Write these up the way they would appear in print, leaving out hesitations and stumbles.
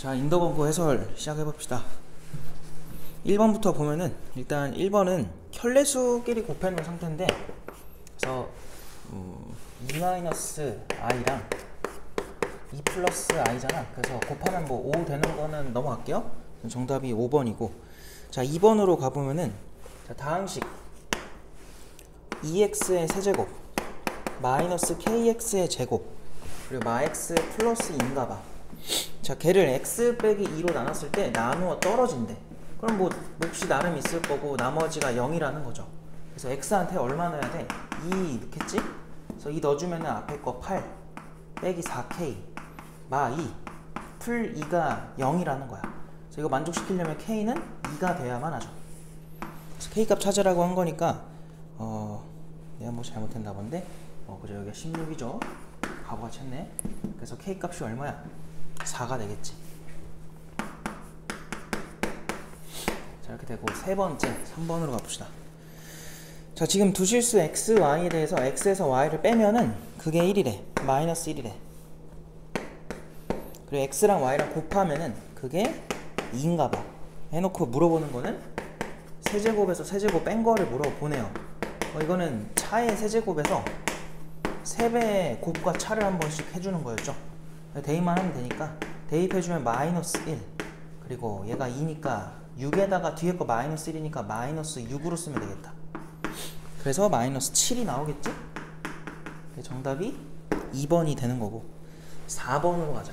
자, 인더번거 해설 시작해봅시다. 1번부터 보면은 일단 1번은 켤레수끼리 곱해놓은 상태인데, 그래서 2-i랑 2 플러스 i잖아. 그래서 곱하면 뭐 5 되는 거는 넘어갈게요. 정답이 5번이고, 자 2번으로 가보면은, 자 다항식 2x의 세제곱 마이너스 kx의 제곱 그리고 마x 플러스 2인가봐. 자 걔를 x 빼기 2로 나눴을 때 나누어 떨어진대. 그럼 뭐 몫이 나름 있을 거고 나머지가 0이라는 거죠. 그래서 x한테 얼마 넣어야 돼? 2 넣겠지? 그래서 2 넣어주면은 앞에 거 8 빼기 4k 마 2 풀 2가 0이라는 거야. 그래서 이거 만족시키려면 k는 2가 돼야만 하죠. 그래서 k 값 찾으라고 한 거니까 내가 뭐 잘못했나 본데, 그죠, 여기가 16이죠. 바보같이 했네. 그래서 k 값이 얼마야? 4가 되겠지. 자 이렇게 되고, 세 번째 3번으로 가봅시다. 자 지금 두 실수 x, y에 대해서 x에서 y를 빼면은 그게 1이래. 마이너스 1이래. 그리고 x랑 y랑 곱하면은 그게 2인가봐 해놓고 물어보는 거는 세제곱에서 세제곱 뺀 거를 물어보네요. 이거는 차의 세제곱에서 3배의 곱과 차를 한 번씩 해주는 거였죠. 대입만 하면 되니까 대입해주면 마이너스 1, 그리고 얘가 2니까 6에다가 뒤에 거 마이너스 1이니까 마이너스 6으로 쓰면 되겠다. 그래서 마이너스 7이 나오겠지? 정답이 2번이 되는 거고, 4번으로 가자.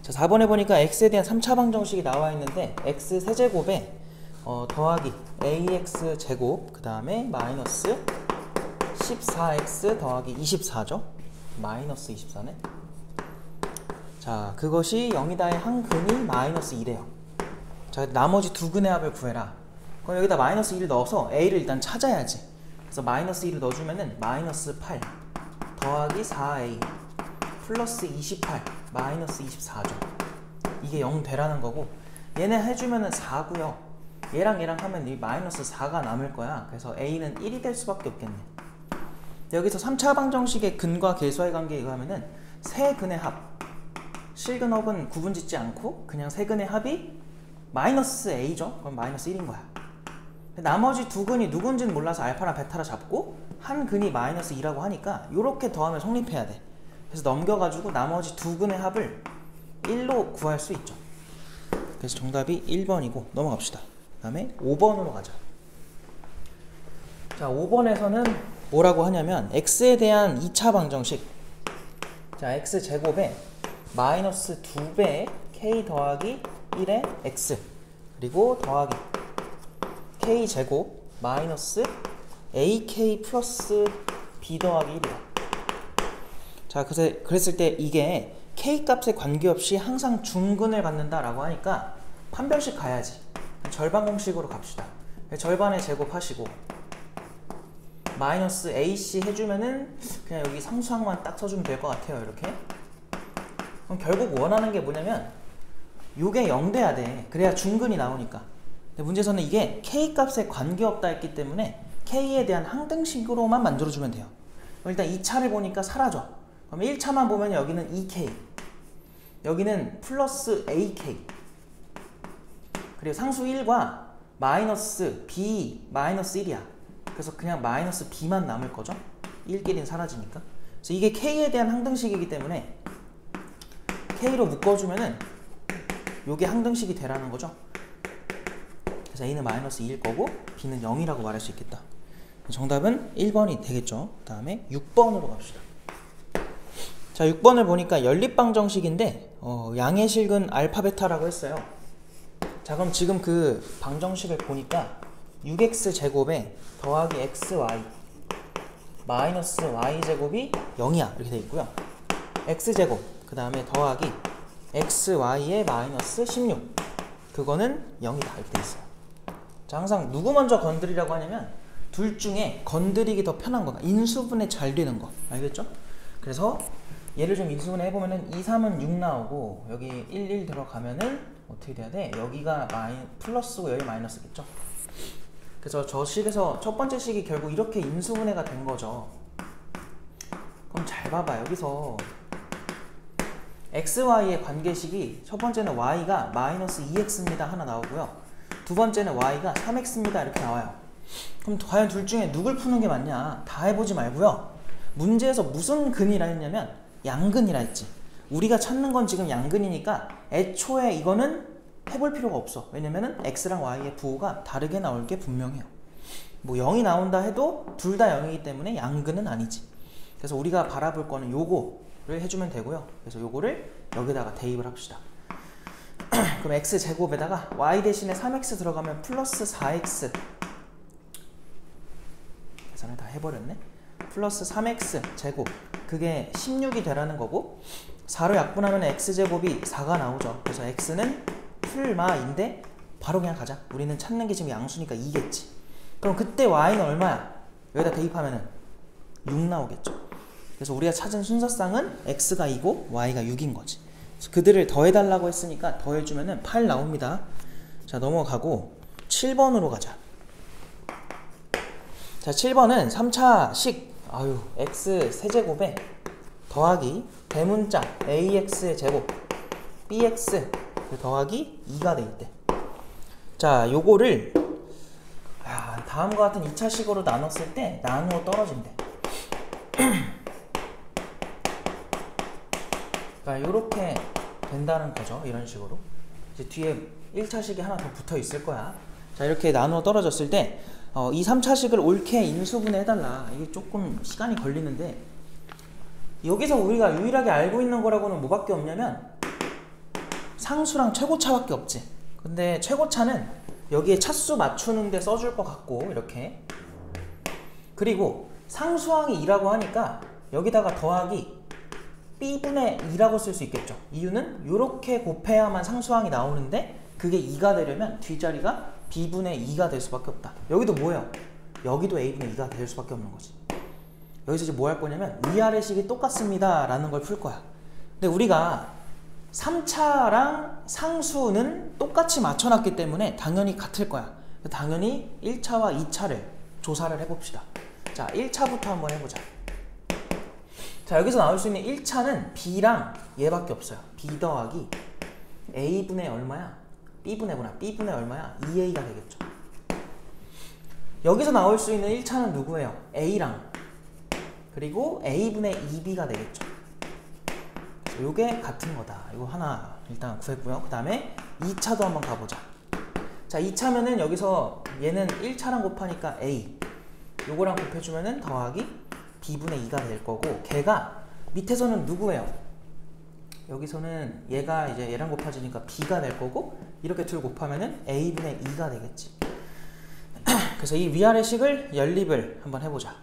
자 4번에 보니까 x에 대한 3차 방정식이 나와 있는데, x 세제곱에 더하기 ax 제곱 그 다음에 마이너스 14x 더하기 24죠. 마이너스 24네. 자 그것이 0이다의 한 근이 마이너스 2래요. 자 나머지 두 근의 합을 구해라. 그럼 여기다 마이너스 1을 넣어서 a를 일단 찾아야지. 그래서 마이너스 1을 넣어주면은 마이너스 8 더하기 4a 플러스 28 마이너스 24죠. 이게 0 되라는 거고, 얘네 해주면은 4고요. 얘랑 얘랑 하면 이 마이너스 4가 남을 거야. 그래서 a는 1이 될 수밖에 없겠네. 여기서 3차 방정식의 근과 계수와의 관계에 의하면은 세 근의 합, 실근업은 구분 짓지 않고 그냥 세 근의 합이 마이너스 a죠. 그럼 마이너스 1인 거야. 나머지 두 근이 누군지는 몰라서 알파랑 베타라 잡고 한 근이 마이너스 2라고 하니까 요렇게 더하면 성립해야 돼. 그래서 넘겨가지고 나머지 두 근의 합을 1로 구할 수 있죠. 그래서 정답이 1번이고 넘어갑시다. 그 다음에 5번으로 가자. 자 5번에서는 뭐라고 하냐면 x에 대한 2차 방정식, 자 x제곱에 마이너스 2배 k 더하기 1의 x 그리고 더하기 k제곱 마이너스 ak 플러스 b 더하기 1이야. 자 그랬을 때 이게 k 값에 관계없이 항상 중근을 갖는다 라고 하니까 판별식 가야지. 절반 공식으로 갑시다. 절반의 제곱 하시고 마이너스 ac 해주면은 그냥 여기 상수항만 딱 써주면 될 것 같아요. 이렇게. 그럼 결국 원하는 게 뭐냐면 요게 0 돼야 돼. 그래야 중근이 나오니까. 근데 문제에서는 이게 k 값에 관계없다 했기 때문에 k에 대한 항등식으로만 만들어주면 돼요. 일단 2차를 보니까 사라져. 그럼 1차만 보면 여기는 2k, 여기는 플러스 ak, 그리고 상수 1과 마이너스 b 마이너스 1이야. 그래서 그냥 마이너스 b만 남을 거죠. 1끼리는 사라지니까. 그래서 이게 k에 대한 항등식이기 때문에 k로 묶어주면은 요게 항등식이 되라는 거죠. 그래서 a는 마이너스 2일 거고 b는 0이라고 말할 수 있겠다. 정답은 1번이 되겠죠. 그 다음에 6번으로 갑시다. 자 6번을 보니까 연립방정식인데 양의 실근 알파 베타라고 했어요. 자 그럼 지금 그 방정식을 보니까 6x 제곱에 더하기 xy 마이너스 y제곱이 0이야 이렇게 돼 있고요. x제곱 그 다음에 더하기 xy의 마이너스 16 그거는 0이다 이렇게 돼 있어요. 자 항상 누구 먼저 건드리라고 하냐면 둘 중에 건드리기 더 편한 거가 인수분해 잘 되는 거 알겠죠? 그래서 얘를 좀 인수분해 해보면은 2, 3은 6 나오고 여기 1, 1 들어가면은 어떻게 돼야 돼? 여기가 플러스고 여기 마이너스겠죠? 그래서 저 식에서 첫 번째 식이 결국 이렇게 인수분해가 된 거죠. 그럼 잘 봐봐. 여기서 xy의 관계식이 첫 번째는 y가 마이너스 2x입니다 하나 나오고요. 두 번째는 y가 3x입니다 이렇게 나와요. 그럼 과연 둘 중에 누굴 푸는 게 맞냐? 다 해보지 말고요. 문제에서 무슨 근이라 했냐면 양근이라 했지. 우리가 찾는 건 지금 양근이니까 애초에 이거는 해볼 필요가 없어. 왜냐면은 x랑 y의 부호가 다르게 나올 게 분명해요. 뭐 0이 나온다 해도 둘 다 0이기 때문에 양근은 아니지. 그래서 우리가 바라볼 거는 요거를 해주면 되고요. 그래서 요거를 여기다가 대입을 합시다. 그럼 x제곱에다가 y 대신에 3x 들어가면 플러스 4x, 계산을 다 해버렸네. 플러스 3x 제곱, 그게 16이 되라는 거고, 4로 약분하면 x제곱이 4가 나오죠. 그래서 x는 풀마인데 바로 그냥 가자. 우리는 찾는 게 지금 양수니까 2겠지. 그럼 그때 y는 얼마야? 여기다 대입하면은 6 나오겠죠. 그래서 우리가 찾은 순서상은 x가 2고 y가 6인 거지. 그래서 그들을 더해달라고 했으니까 더해주면은 8 나옵니다. 자, 넘어가고 7번으로 가자. 자, 7번은 3차식 x 세제곱에 더하기 대문자 ax의 제곱 bx 더하기 2가 돼 있대. 자, 요거를 다음과 같은 2차식으로 나눴을 때 나누어 떨어진대. 그러니까 요렇게 된다는 거죠. 이런 식으로. 이제 뒤에 1차식이 하나 더 붙어 있을 거야. 자, 이렇게 나누어 떨어졌을 때 이 3차식을 옳게 인수분해 해달라. 이게 조금 시간이 걸리는데, 여기서 우리가 유일하게 알고 있는 거라고는 뭐밖에 없냐면 상수랑 최고차밖에 없지. 근데 최고차는 여기에 차수 맞추는데 써줄 것 같고, 이렇게. 그리고 상수항이 2라고 하니까 여기다가 더하기 b분의 2라고 쓸 수 있겠죠. 이유는 이렇게 곱해야만 상수항이 나오는데 그게 2가 되려면 뒷자리가 b분의 2가 될 수밖에 없다. 여기도 뭐예요? 여기도 a분의 2가 될 수밖에 없는 거지. 여기서 이제 뭐 할 거냐면 위아래 식이 똑같습니다 라는 걸 풀 거야. 근데 우리가 3차랑 상수는 똑같이 맞춰놨기 때문에 당연히 같을 거야. 당연히 1차와 2차를 조사를 해봅시다. 자, 1차부터 한번 해보자. 자, 여기서 나올 수 있는 1차는 b랑 얘밖에 없어요. b 더하기 a분의 얼마야? b분의 얼마야? 2a가 되겠죠. 여기서 나올 수 있는 1차는 누구예요? a랑 그리고 a분의 2b가 되겠죠. 요게 같은 거다. 이거 하나 일단 구했고요. 그 다음에 2차도 한번 가보자. 자, 2차면은 여기서 얘는 1차랑 곱하니까 a, 요거랑 곱해주면은 더하기 b분의 2가 될 거고, 걔가 밑에서는 누구예요? 여기서는 얘가 이제 얘랑 곱해지니까 b가 될 거고, 이렇게 둘 곱하면은 a분의 2가 되겠지. 그래서 이 위아래 식을 연립을 한번 해보자.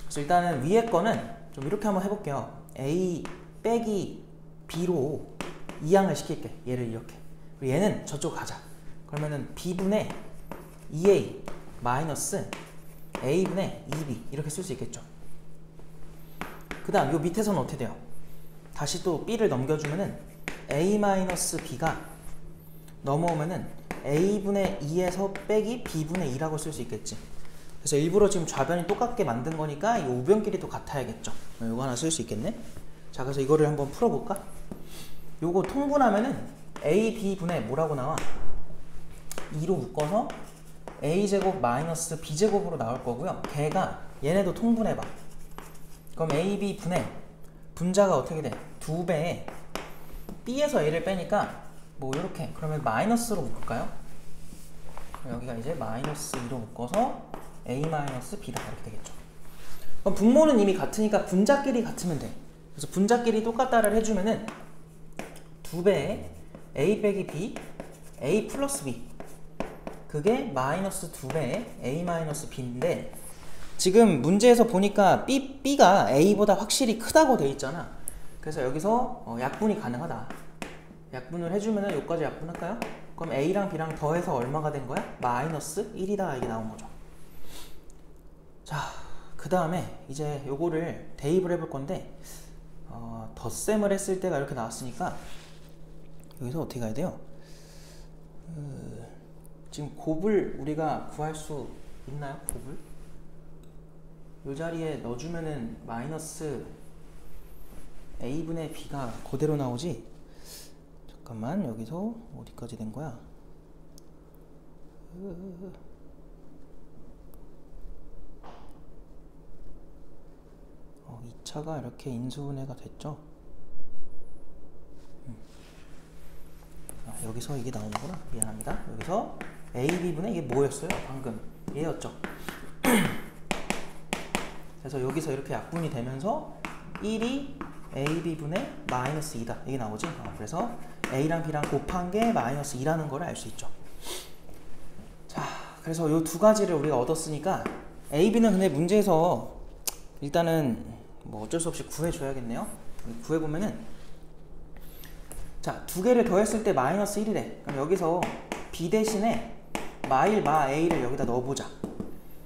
그래서 일단은 위에 거는 좀 이렇게 한번 해볼게요. a 빼기 b로 이항을 시킬게. 얘를 이렇게. 그리고 얘는 저쪽 가자. 그러면은 b분의 2a 마이너스 a분의 2b 이렇게 쓸 수 있겠죠. 그 다음 요 밑에서는 어떻게 돼요? 다시 또 b를 넘겨주면은 a 마이너스 b가 넘어오면은 a분의 2에서 빼기 b분의 2라고 쓸 수 있겠지. 그래서 일부러 지금 좌변이 똑같게 만든 거니까 이 우변끼리도 같아야겠죠. 요거 하나 쓸 수 있겠네. 자, 그래서 이거를 한번 풀어볼까? 요거 통분하면은 a, b분의 뭐라고 나와? 2로 묶어서 a제곱 마이너스 b제곱으로 나올 거고요. 걔가 얘네도 통분해봐. 그럼 a, b 분의 분자가 어떻게 돼? 2배에 b에서 a를 빼니까 뭐 이렇게, 그러면 마이너스로 묶을까요? 여기가 이제 마이너스 2로 묶어서 a 마이너스 b다 이렇게 되겠죠. 그럼 분모는 이미 같으니까 분자끼리 같으면 돼. 그래서 분자끼리 똑같다를 해주면은 2배에 a 빼기 b, a 플러스 b, 그게 마이너스 2배에 a 마이너스 b인데, 지금 문제에서 보니까 b가 a보다 확실히 크다고 돼 있잖아. 그래서 여기서 약분이 가능하다. 약분을 해주면은 여기까지 약분할까요? 그럼 a랑 b랑 더해서 얼마가 된 거야? 마이너스 1이다 이게 나온 거죠. 자, 그 다음에 이제 요거를 대입을 해볼 건데, 덧셈을 했을 때가 이렇게 나왔으니까 여기서 어떻게 가야 돼요? 지금 곱을 우리가 구할 수 있나요? 곱을? 요 자리에 넣어주면은 마이너스 a분의 b가 그대로 나오지? 잠깐만, 여기서 어디까지 된 거야? 이 차가 이렇게 인수분해가 됐죠? 여기서 이게 나오는구나. 미안합니다. 여기서 AB분의 이게 뭐였어요? 방금 얘였죠. 그래서 여기서 이렇게 약분이 되면서 1이 AB분의 마이너스 2다. 이게 나오지? 그래서 A랑 B랑 곱한 게 마이너스 2라는 걸 알 수 있죠. 자, 그래서 이 두 가지를 우리가 얻었으니까 AB는 근데 문제에서 일단은 뭐 어쩔 수 없이 구해줘야겠네요. 구해보면은 자, 두 개를 더했을 때 마이너스 1이래. 그럼 여기서 B 대신에 마일 마 A를 여기다 넣어보자.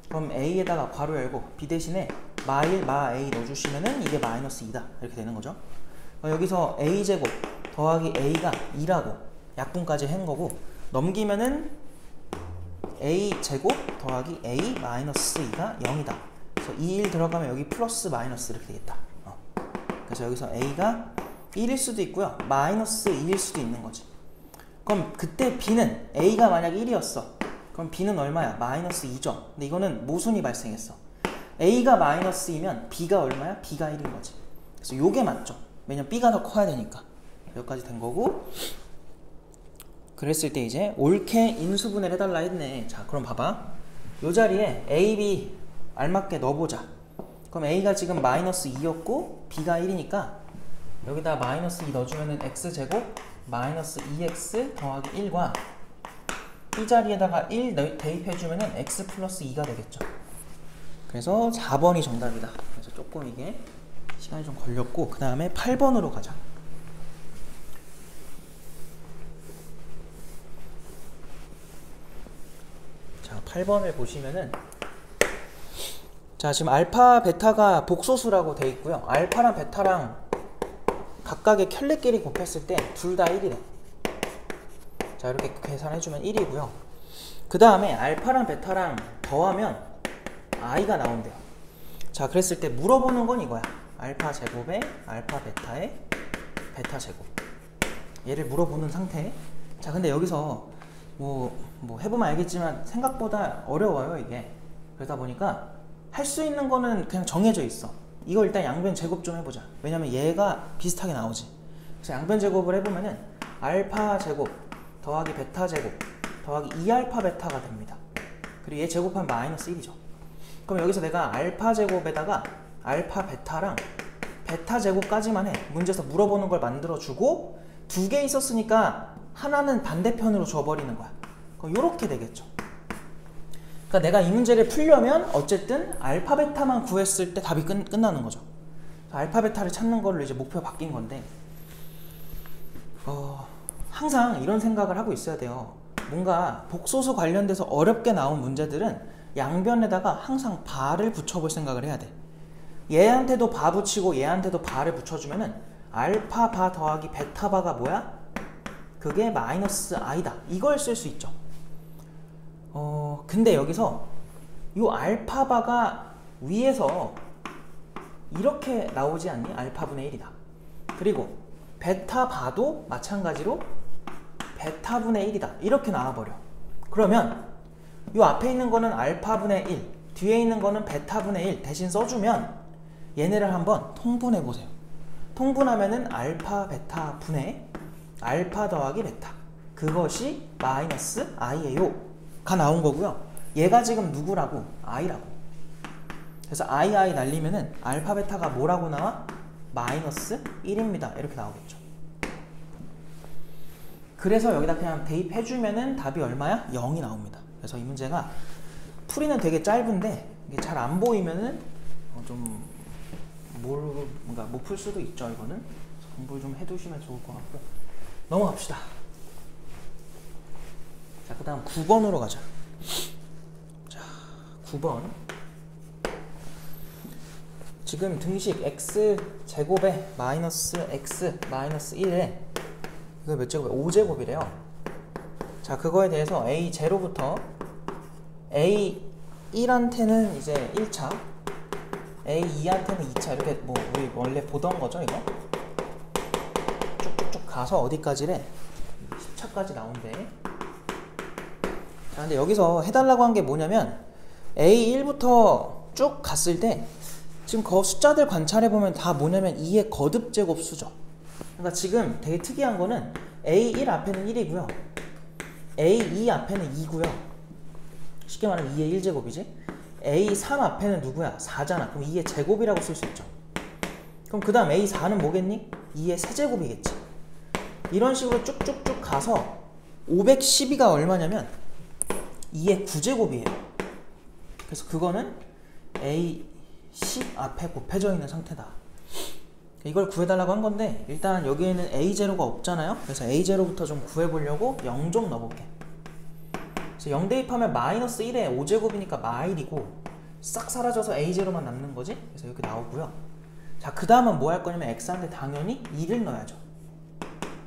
그럼 A에다가 괄호 열고 B 대신에 마일 마 A 넣어주시면은 이게 마이너스 2다. 이렇게 되는 거죠. 여기서 A제곱 더하기 A가 2라고 약분까지 한 거고, 넘기면은 A제곱 더하기 A 마이너스 2가 0이다. 그래서 2, 1 들어가면 여기 플러스 마이너스 이렇게 되겠다. 그래서 여기서 A가 1일 수도 있고요, 마이너스 2일 수도 있는 거지. 그럼 그때 B는 A가 만약 1이었어. 그럼 B는 얼마야? 마이너스 2죠. 근데 이거는 모순이 발생했어. A가 마이너스 2면 B가 얼마야? B가 1인 거지. 그래서 요게 맞죠. 왜냐면 B가 더 커야 되니까. 여기까지 된 거고, 그랬을 때 이제 옳게 인수분해를 해달라 했네. 자, 그럼 봐봐. 요 자리에 A, B 알맞게 넣어보자. 그럼 A가 지금 마이너스 2였고 B가 1이니까 여기다 마이너스 2 넣어주면은 X제곱 마이너스 2X 더하기 1과 이 자리에다가 1 대입해주면은 X 플러스 2가 되겠죠. 그래서 4번이 정답이다. 그래서 조금 이게 시간이 좀 걸렸고, 그 다음에 8번으로 가자. 자, 8번을 보시면은, 자, 지금 알파, 베타가 복소수라고 돼 있고요. 알파랑 베타랑 각각의 켤레끼리 곱했을 때 둘 다 1이래. 자, 이렇게 계산해주면 1이고요. 그 다음에 알파랑 베타랑 더하면 i가 나온대요. 자, 그랬을 때 물어보는 건 이거야. 알파 제곱에 알파 베타의 베타 제곱. 얘를 물어보는 상태. 자, 근데 여기서 뭐 해보면 알겠지만 생각보다 어려워요, 이게. 그러다 보니까 할 수 있는 거는 그냥 정해져 있어. 이거 일단 양변 제곱 좀 해보자. 왜냐면 얘가 비슷하게 나오지. 그래서 양변 제곱을 해보면은 알파 제곱 더하기 베타 제곱 더하기 2알파 베타가 됩니다. 그리고 얘 제곱하면 마이너스 1이죠. 그럼 여기서 내가 알파 제곱에다가 알파 베타랑 베타 제곱까지만 해. 문제에서 물어보는 걸 만들어주고, 두 개 있었으니까 하나는 반대편으로 줘버리는 거야. 그럼 요렇게 되겠죠. 그러니까 내가 이 문제를 풀려면 어쨌든 알파 베타만 구했을 때 답이 끝나는 거죠. 알파 베타를 찾는 걸로 이제 목표 바뀐 건데, 항상 이런 생각을 하고 있어야 돼요. 뭔가 복소수 관련돼서 어렵게 나온 문제들은 양변에다가 항상 바를 붙여볼 생각을 해야 돼. 얘한테도 바 붙이고 얘한테도 바를 붙여주면은 알파 바 더하기 베타 바가 뭐야? 그게 마이너스 i다. 이걸 쓸 수 있죠. 근데 여기서 요 알파 바가 위에서 이렇게 나오지 않니? 알파분의 1이다. 그리고 베타 바도 마찬가지로 베타분의 1이다. 이렇게 나와버려. 그러면 요 앞에 있는 거는 알파분의 1, 뒤에 있는 거는 베타분의 1 대신 써주면 얘네를 한번 통분해 보세요. 통분하면은 알파 베타 분의 알파 더하기 베타, 그것이 마이너스 i예요 가 나온 거고요. 얘가 지금 누구라고? i라고. 그래서 i 날리면은 알파 베타가 뭐라고 나와? 마이너스 1입니다. 이렇게 나오겠죠. 그래서 여기다 그냥 대입해주면은 답이 얼마야? 0이 나옵니다. 그래서 이 문제가 풀이는 되게 짧은데 이게 잘 안 보이면은 좀 뭔가 못 풀 수도 있죠. 이거는 공부를 좀 해두시면 좋을 것 같고, 넘어갑시다. 자, 그 다음 9번으로 가자. 자, 9번. 지금 등식 x 제곱에 마이너스 x 마이너스 1에 이거 몇 제곱이에요? 5제곱이래요. 자, 그거에 대해서 a0부터 a1한테는 이제 1차, a2한테는 2차, 이렇게 뭐 우리 원래 보던 거죠, 이거? 가서 어디까지래? 10차까지 나온대. 자, 근데 여기서 해달라고 한 게 뭐냐면 A1부터 쭉 갔을 때 지금 그 숫자들 관찰해보면 다 뭐냐면 2의 거듭제곱 수죠. 그러니까 지금 되게 특이한 거는 A1 앞에는 1이고요. A2 앞에는 2고요. 쉽게 말하면 2의 1제곱이지. A3 앞에는 누구야? 4잖아. 그럼 2의 제곱이라고 쓸 수 있죠. 그럼 그 다음 A4는 뭐겠니? 2의 세제곱이겠지. 이런 식으로 쭉쭉쭉 가서 512가 얼마냐면 2의 9제곱이에요. 그래서 그거는 A10 앞에 곱해져 있는 상태다. 이걸 구해달라고 한 건데 일단 여기에는 A0가 없잖아요. 그래서 A0부터 좀 구해보려고 0 좀 넣어볼게. 그래서 0 대입하면 마이너스 1에 5제곱이니까 마1이고 싹 사라져서 A0만 남는 거지. 그래서 이렇게 나오고요. 자, 그 다음은 뭐 할 거냐면 X한테 당연히 2를 넣어야죠.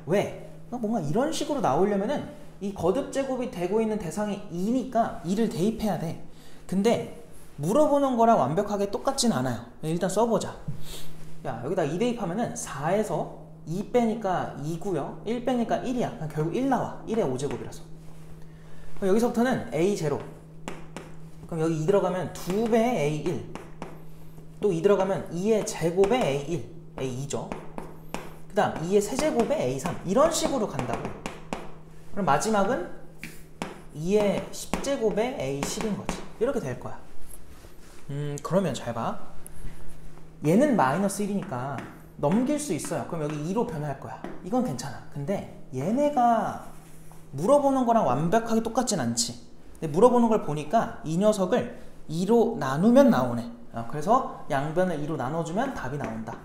왜? 뭔가 이런 식으로 나오려면은 이 거듭제곱이 되고 있는 대상이 2니까 2를 대입해야 돼. 근데 물어보는 거랑 완벽하게 똑같진 않아요. 일단 써보자. 야, 여기다 2 대입하면은 4에서 2 빼니까 2고요. 1 빼니까 1이야. 그냥 결국 1 나와. 1의 5제곱이라서. 그럼 여기서부터는 A0. 그럼 여기 2 들어가면 2배의 A1. 또 2 들어가면 2의 제곱의 A1. A2죠. 그 다음 2의 세제곱의 A3. 이런 식으로 간다고. 그럼 마지막은 2의 10제곱의 A10인 거지. 이렇게 될 거야. 그러면 잘 봐. 얘는 마이너스 1이니까 넘길 수 있어요. 그럼 여기 2로 변할 거야. 이건 괜찮아. 근데 얘네가 물어보는 거랑 완벽하게 똑같진 않지. 근데 물어보는 걸 보니까 이 녀석을 2로 나누면 나오네. 그래서 양변을 2로 나눠주면 답이 나온다.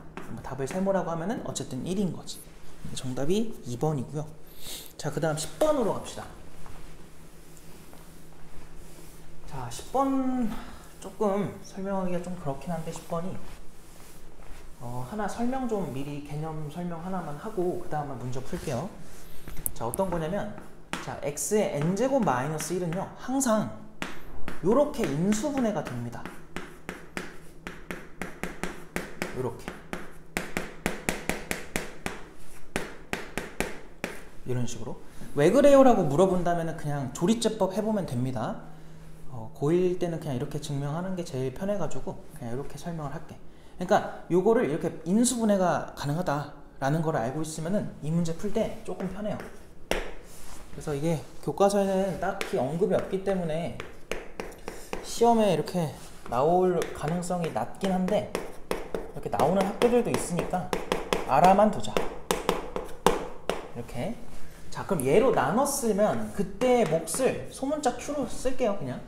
답을 세모라고 하면은 어쨌든 1인 거지. 정답이 2번이고요. 자, 그 다음 10번으로 갑시다. 자, 10번 조금 설명하기가 좀 그렇긴 한데 10번이 하나 설명 좀 미리 개념 설명 하나만 하고 그 다음에 문제 풀게요. 자, 어떤 거냐면 자, x의 n제곱 마이너스 1은요 항상 요렇게 인수분해가 됩니다. 요렇게 이런 식으로. 왜 그래요? 라고 물어본다면 그냥 조리제법 해보면 됩니다. 고1 때는 그냥 이렇게 증명하는 게 제일 편해가지고 그냥 이렇게 설명을 할게. 그러니까 요거를 이렇게 인수분해가 가능하다라는 걸 알고 있으면은 이 문제 풀 때 조금 편해요. 그래서 이게 교과서에는 딱히 언급이 없기 때문에 시험에 이렇게 나올 가능성이 낮긴 한데 이렇게 나오는 학교들도 있으니까 알아만 두자. 이렇게. 자, 그럼 얘로 나눴으면 그때 몫을 소문자 Q로 쓸게요. 그냥.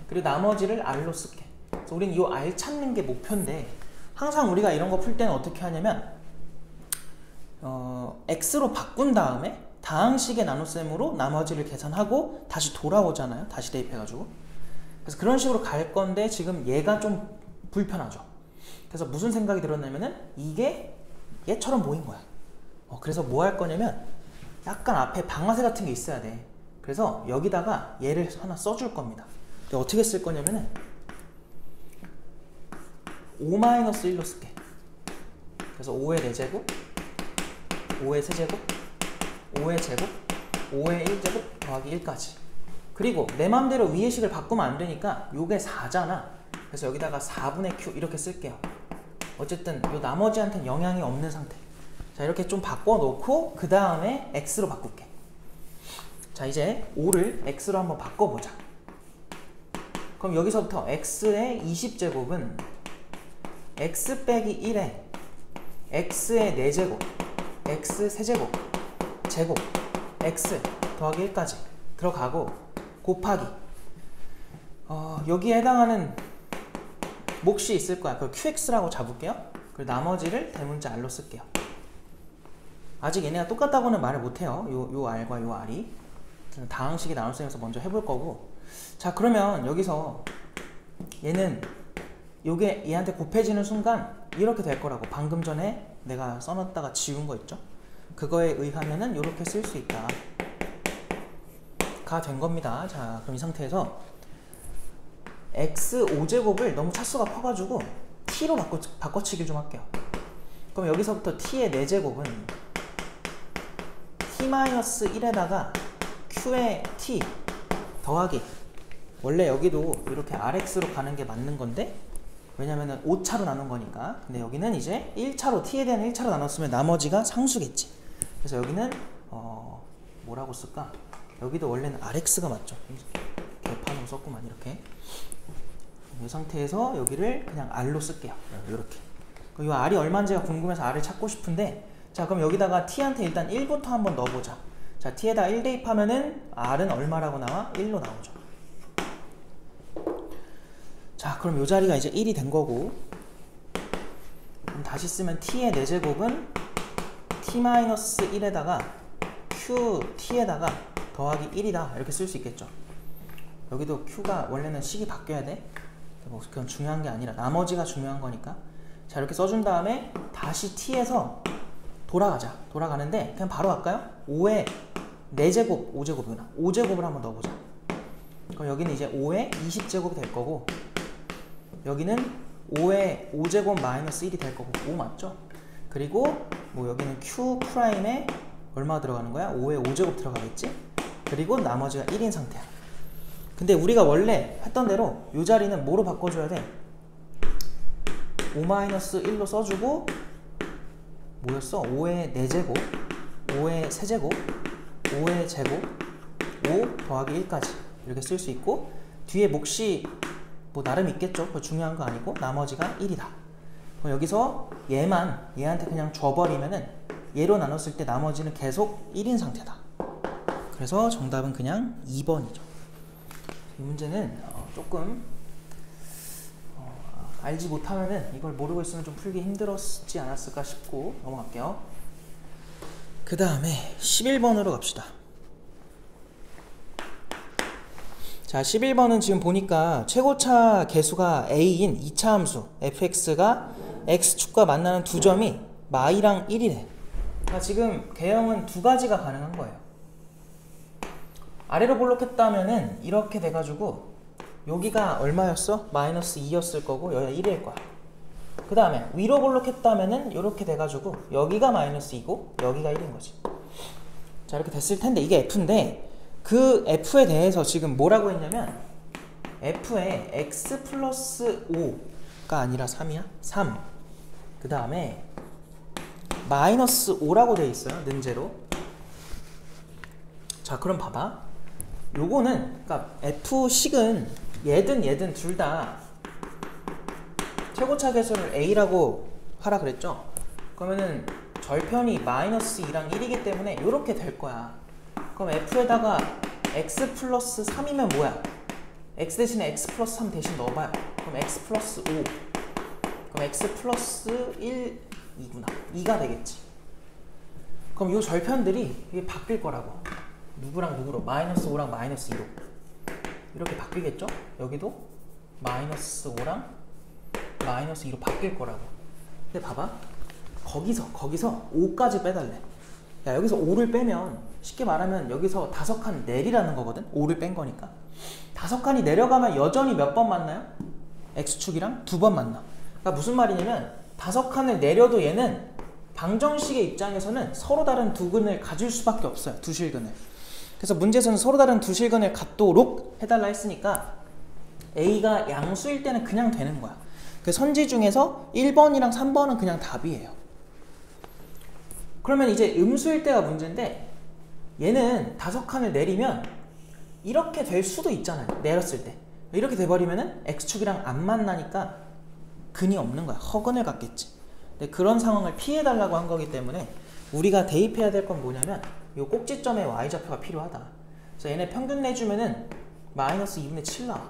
그리고 나머지를 R로 쓸게. 그래서 우린 이 R 찾는 게 목표인데 항상 우리가 이런 거 풀 때는 어떻게 하냐면 X로 바꾼 다음에 다항식의 나눗셈으로 나머지를 계산하고 다시 돌아오잖아요. 다시 대입해가지고. 그래서 그런 식으로 갈 건데 지금 얘가 좀 불편하죠. 그래서 무슨 생각이 들었냐면은 이게 얘처럼 보인 거야. 그래서 뭐 할 거냐면 약간 앞에 방아쇠 같은 게 있어야 돼. 그래서 여기다가 얘를 하나 써줄 겁니다. 어떻게 쓸 거냐면은 5-1로 쓸게. 그래서 5의 4제곱, 5의 세제곱, 5의 제곱, 5의 1제곱 더하기 1까지. 그리고 내 맘대로 위의 식을 바꾸면 안 되니까 요게 4잖아. 그래서 여기다가 4분의 Q 이렇게 쓸게요. 어쨌든 요 나머지한테는 영향이 없는 상태. 자, 이렇게 좀 바꿔놓고 그 다음에 X로 바꿀게. 자, 이제 5를 X로 한번 바꿔보자. 그럼 여기서부터 X의 20제곱은 X 빼기 1에 X의 4제곱, X 세제곱, 제곱, X 더하기 1까지 들어가고 곱하기 여기에 해당하는 몫이 있을 거야. 그걸 QX라고 잡을게요. 그리고 나머지를 대문자 R로 쓸게요. 아직 얘네가 똑같다고는 말을 못해요. 요 R과 요 R이. 다항식이 나눗셈에서 먼저 해볼 거고. 자, 그러면 여기서 얘는 요게 얘한테 곱해지는 순간 이렇게 될 거라고. 방금 전에 내가 써놨다가 지운 거 있죠? 그거에 의하면은 이렇게 쓸 수 있다 가 된 겁니다. 자, 그럼 이 상태에서 x 5제곱을 너무 차수가 커가지고 t로 바꿔치기 좀 할게요. 그럼 여기서부터 t의 4제곱은 t-1에다가 q의 t 더하기, 원래 여기도 이렇게 rx로 가는 게 맞는 건데 왜냐면은 5차로 나눈 거니까. 근데 여기는 이제 1차로 t에 대한 1차로 나눴으면 나머지가 상수겠지. 그래서 여기는 뭐라고 쓸까? 여기도 원래는 rx가 맞죠. 개판으로 썼구만. 이렇게 이 상태에서 여기를 그냥 r로 쓸게요. 이렇게. 이 r이 얼마인지가 궁금해서 r을 찾고 싶은데, 자 그럼 여기다가 t한테 일단 1부터 한번 넣어보자. 자 t에다 1 대입하면은 r은 얼마라고 나와? 1로 나오죠. 자 그럼 이 자리가 이제 1이 된 거고, 그럼 다시 쓰면 t의 4제곱은 t-1에다가 qt에다가 더하기 1이다 이렇게 쓸 수 있겠죠. 여기도 q가 원래는 식이 바뀌어야 돼. 뭐 그건 중요한 게 아니라 나머지가 중요한 거니까. 자 이렇게 써준 다음에 다시 t에서 돌아가자. 돌아가는데 그냥 바로 할까요? 5의 4제곱 5제곱이구나. 5제곱을 한번 넣어보자. 그럼 여기는 이제 5의 20제곱이 될 거고, 여기는 5의 5제곱 마이너스 1이 될 거고, 5 맞죠? 그리고 뭐 여기는 q 프라임에 얼마 들어가는 거야? 5의 5제곱 들어가겠지? 그리고 나머지가 1인 상태야. 근데 우리가 원래 했던 대로 이 자리는 뭐로 바꿔줘야 돼? 5-1로 써주고, 뭐였어? 5의 4제곱, 5의 세제곱, 5의 제곱, 5 더하기 1까지 이렇게 쓸 수 있고, 뒤에 몫이 뭐 나름 있겠죠? 그거 중요한 거 아니고 나머지가 1이다. 그럼 여기서 얘한테 그냥 줘버리면은 얘로 나눴을 때 나머지는 계속 1인 상태다. 그래서 정답은 그냥 2번이죠. 이 문제는 조금 알지 못하면은, 이걸 모르고 있으면 좀 풀기 힘들었지 않았을까 싶고 넘어갈게요. 그 다음에 11번으로 갑시다. 자 11번은 지금 보니까 최고차 계수가 a인 2차 함수 fx가 x축과 만나는 두 점이 마이랑 1이래. 그러니까 지금 개형은 두 가지가 가능한 거예요. 아래로 볼록했다면은 이렇게 돼가지고 여기가 얼마였어? 마이너스 2였을 거고 여기가 1일 거야. 그 다음에 위로 볼록했다면은 이렇게 돼가지고 여기가 마이너스 2고 여기가 1인 거지. 자 이렇게 됐을 텐데 이게 f인데, 그 f에 대해서 지금 뭐라고 했냐면 f에 x 플러스 5가 아니라 3이야? 3. 그 다음에 마이너스 5라고 돼 있어요. 는제로. 자 그럼 봐봐. 요거는 그러니까 f식은 얘든 둘 다 최고차 계수를 a라고 하라 그랬죠. 그러면은 절편이 마이너스 2랑 1이기 때문에 이렇게 될 거야. 그럼 f에다가 x 플러스 3이면 뭐야? x 대신에 x 플러스 3 대신 넣어봐요. 그럼 x 플러스 5. 그럼 x 플러스 1, 2구나. 2가 되겠지. 그럼 이 절편들이 이게 바뀔 거라고. 누구랑 누구로? 마이너스 5랑 마이너스 2로. 이렇게 바뀌겠죠? 여기도 마이너스 5랑 마이너스 2로 바뀔 거라고. 근데 봐봐. 거기서 5까지 빼달래. 야 여기서 5를 빼면 쉽게 말하면 여기서 5칸 내리라는 거거든. 5를 뺀 거니까. 5칸이 내려가면 여전히 몇 번 만나요? x축이랑 2번 만나. 그러니까 무슨 말이냐면 5칸을 내려도 얘는 방정식의 입장에서는 서로 다른 두 근을 가질 수밖에 없어요. 두 실근을. 그래서 문제에서는 서로 다른 두 실근을 갖도록 해달라 했으니까 a가 양수일 때는 그냥 되는 거야. 그 선지 중에서 1번이랑 3번은 그냥 답이에요. 그러면 이제 음수일 때가 문제인데, 얘는 5칸을 내리면 이렇게 될 수도 있잖아요. 내렸을 때. 이렇게 돼버리면은 x축이랑 안 만나니까 근이 없는 거야. 허근을 갖겠지. 근데 그런 상황을 피해달라고 한 거기 때문에 우리가 대입해야 될 건 뭐냐면 이 꼭지점에 y좌표가 필요하다. 그래서 얘네 평균 내주면은 마이너스 2분의 7 나와.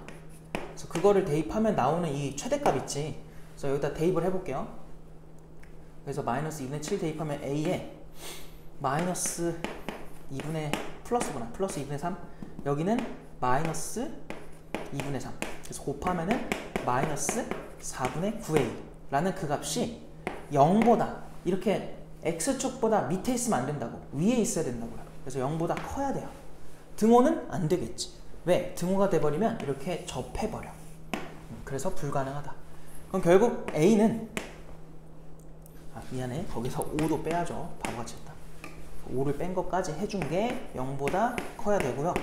그래서 그거를 대입하면 나오는 이 최대값 있지. 그래서 여기다 대입을 해볼게요. 그래서 마이너스 2분의 7 대입하면 a에 마이너스 2분의 플러스구나. 플러스 2분의 3. 여기는 마이너스 2분의 3. 그래서 곱하면은 마이너스 4분의 9a 라는 그 값이 0보다 이렇게 x축보다 밑에 있으면 안 된다고. 위에 있어야 된다고요. 그래서 0보다 커야 돼요. 등호는 안 되겠지. 왜? 등호가 돼버리면 이렇게 접해버려. 그래서 불가능하다. 그럼 결국 a는 미안해. 거기서 5도 빼야죠. 바보같이 했다. 5를 뺀 것까지 해준 게 0보다 커야 되고요.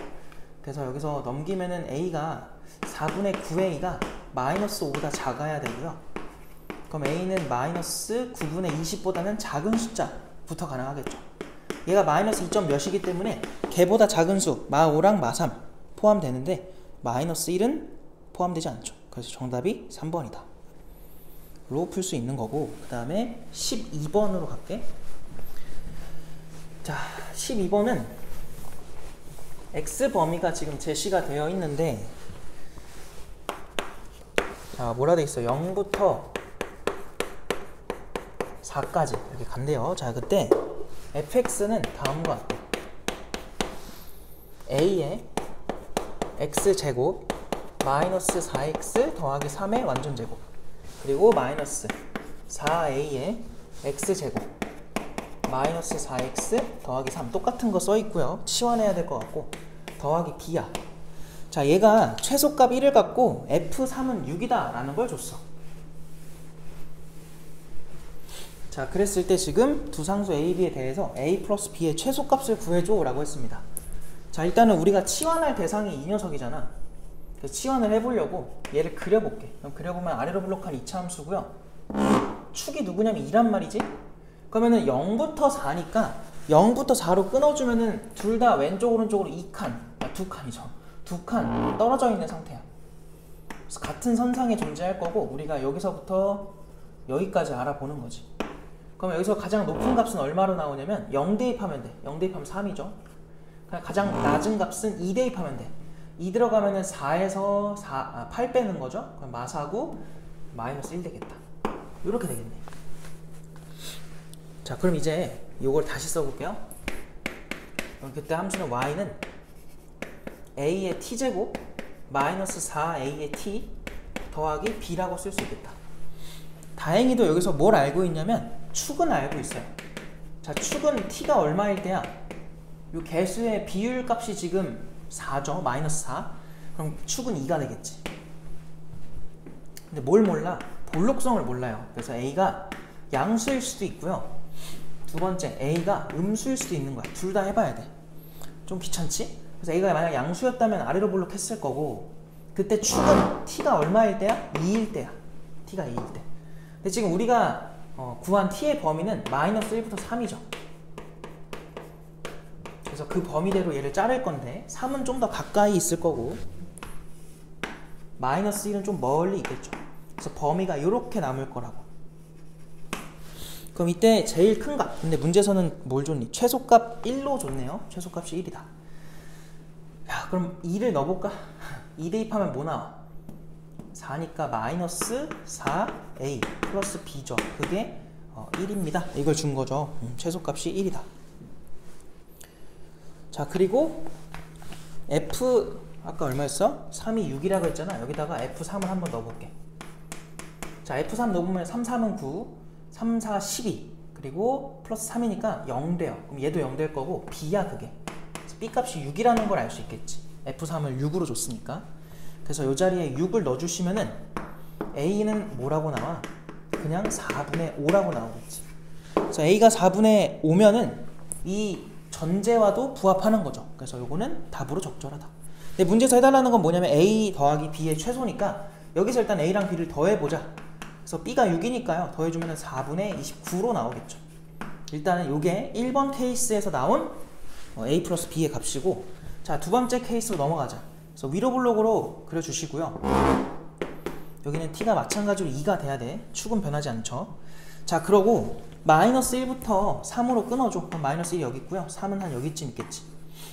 그래서 여기서 넘기면은 a가 4분의 9a가 마이너스 5보다 작아야 되고요. 그럼 a는 마이너스 9분의 20보다는 작은 숫자부터 가능하겠죠. 얘가 마이너스 2점 몇이기 때문에 걔보다 작은 수 마5랑 마3 포함되는데 마이너스 1은 포함되지 않죠. 그래서 정답이 3번이다 로 풀 수 있는 거고, 그 다음에 12번으로 갈게. 자, 12번은 x 범위가 지금 제시가 되어 있는데, 자, 뭐라 돼 있어? 0부터 4까지 이렇게 간대요. 자, 그때 fx는 다음과 같아. a의 x제곱 마이너스 4x 더하기 3의 완전제곱, 그리고 마이너스 4a의 x제곱 마이너스 4x 더하기 3 똑같은 거 써있고요. 치환해야 될 것 같고, 더하기 b야. 자, 얘가 최소값 1을 갖고 f3은 6이다 라는 걸 줬어. 자, 그랬을 때 지금 두 상수 a, b에 대해서 a 플러스 b의 최소값을 구해줘 라고 했습니다. 자, 일단은 우리가 치환할 대상이 이 녀석이잖아. 그래서 치환을 해보려고 얘를 그려볼게. 그럼 그려보면 아래로 블록한 이차함수고요. 축이 누구냐면 2란 말이지. 그러면은 0부터 4니까 0부터 4로 끊어주면은 둘 다 왼쪽 오른쪽으로 2칸, 두 칸이죠. 두 칸 떨어져 있는 상태야. 그래서 같은 선상에 존재할 거고, 우리가 여기서부터 여기까지 알아보는 거지. 그럼 여기서 가장 높은 값은 얼마로 나오냐면 0 대입하면 돼. 0 대입하면 3이죠. 가장 낮은 값은 2 대입하면 돼. 2 들어가면은 4에서 8 빼는 거죠. 그럼 마사구 마이너스 1 되겠다. 이렇게 되겠네. 자, 그럼 이제 이걸 다시 써볼게요. 그럼 그때 함수는 y는 a의 t제곱 마이너스 4a의 t 더하기 b라고 쓸 수 있겠다. 다행히도 여기서 뭘 알고 있냐면 축은 알고 있어요. 자, 축은 t가 얼마일 때야? 이 개수의 비율 값이 지금 4죠. 마이너스 4. 그럼 축은 2가 되겠지. 근데 뭘 몰라? 볼록성을 몰라요. 그래서 a가 양수일 수도 있고요. 두 번째, a가 음수일 수도 있는 거야. 둘 다 해봐야 돼. 좀 귀찮지? 그래서 a가 만약 양수였다면 아래로 볼록했을 거고, 그때 축은 t가 얼마일 때야? 2일 때야. t가 2일 때. 근데 지금 우리가 구한 t의 범위는 마이너스 1부터 3이죠. 그래서 그 범위대로 얘를 자를 건데 3은 좀 더 가까이 있을 거고 마이너스 1은 좀 멀리 있겠죠. 그래서 범위가 이렇게 남을 거라고. 그럼 이때 제일 큰 값, 근데 문제에서는 뭘 줬니? 최소값 1로 줬네요. 최소값이 1이다. 야, 그럼 2를 넣어볼까? 2 대입하면 뭐 나와? 4니까 마이너스 4a 플러스 b죠. 그게 1입니다. 이걸 준 거죠. 최소값이 1이다. 자, 그리고 f 아까 얼마였어? 3이 6이라고 했잖아. 여기다가 f3을 한번 넣어볼게. 자, f3 넣어보면 3, 3은 9, 3, 4, 12 그리고 플러스 3이니까 0 돼요. 그럼 얘도 0 될 거고 b야 그게. 그래서 b 값이 6이라는 걸 알 수 있겠지. f3을 6으로 줬으니까. 그래서 이 자리에 6을 넣어주시면은 a는 뭐라고 나와? 그냥 4분의 5라고 나오겠지. 그래서 a가 4분의 5면은 이 전제와도 부합하는 거죠. 그래서 요거는 답으로 적절하다. 근데 문제에서 해달라는 건 뭐냐면 a 더하기 b의 최소니까 여기서 일단 a랑 b를 더해보자. 그래서 b가 6이니까요. 더해주면 4분의 29로 나오겠죠. 일단은 요게 1번 케이스에서 나온 a 플러스 b의 값이고, 자, 두 번째 케이스로 넘어가자. 그래서 위로 블록으로 그려주시고요. 여기는 t가 마찬가지로 2가 돼야 돼. 축은 변하지 않죠. 자, 그러고 마이너스 1부터 3으로 끊어줘. 그럼 마이너스 1이 여기 있고요. 3은 한 여기쯤 있겠지.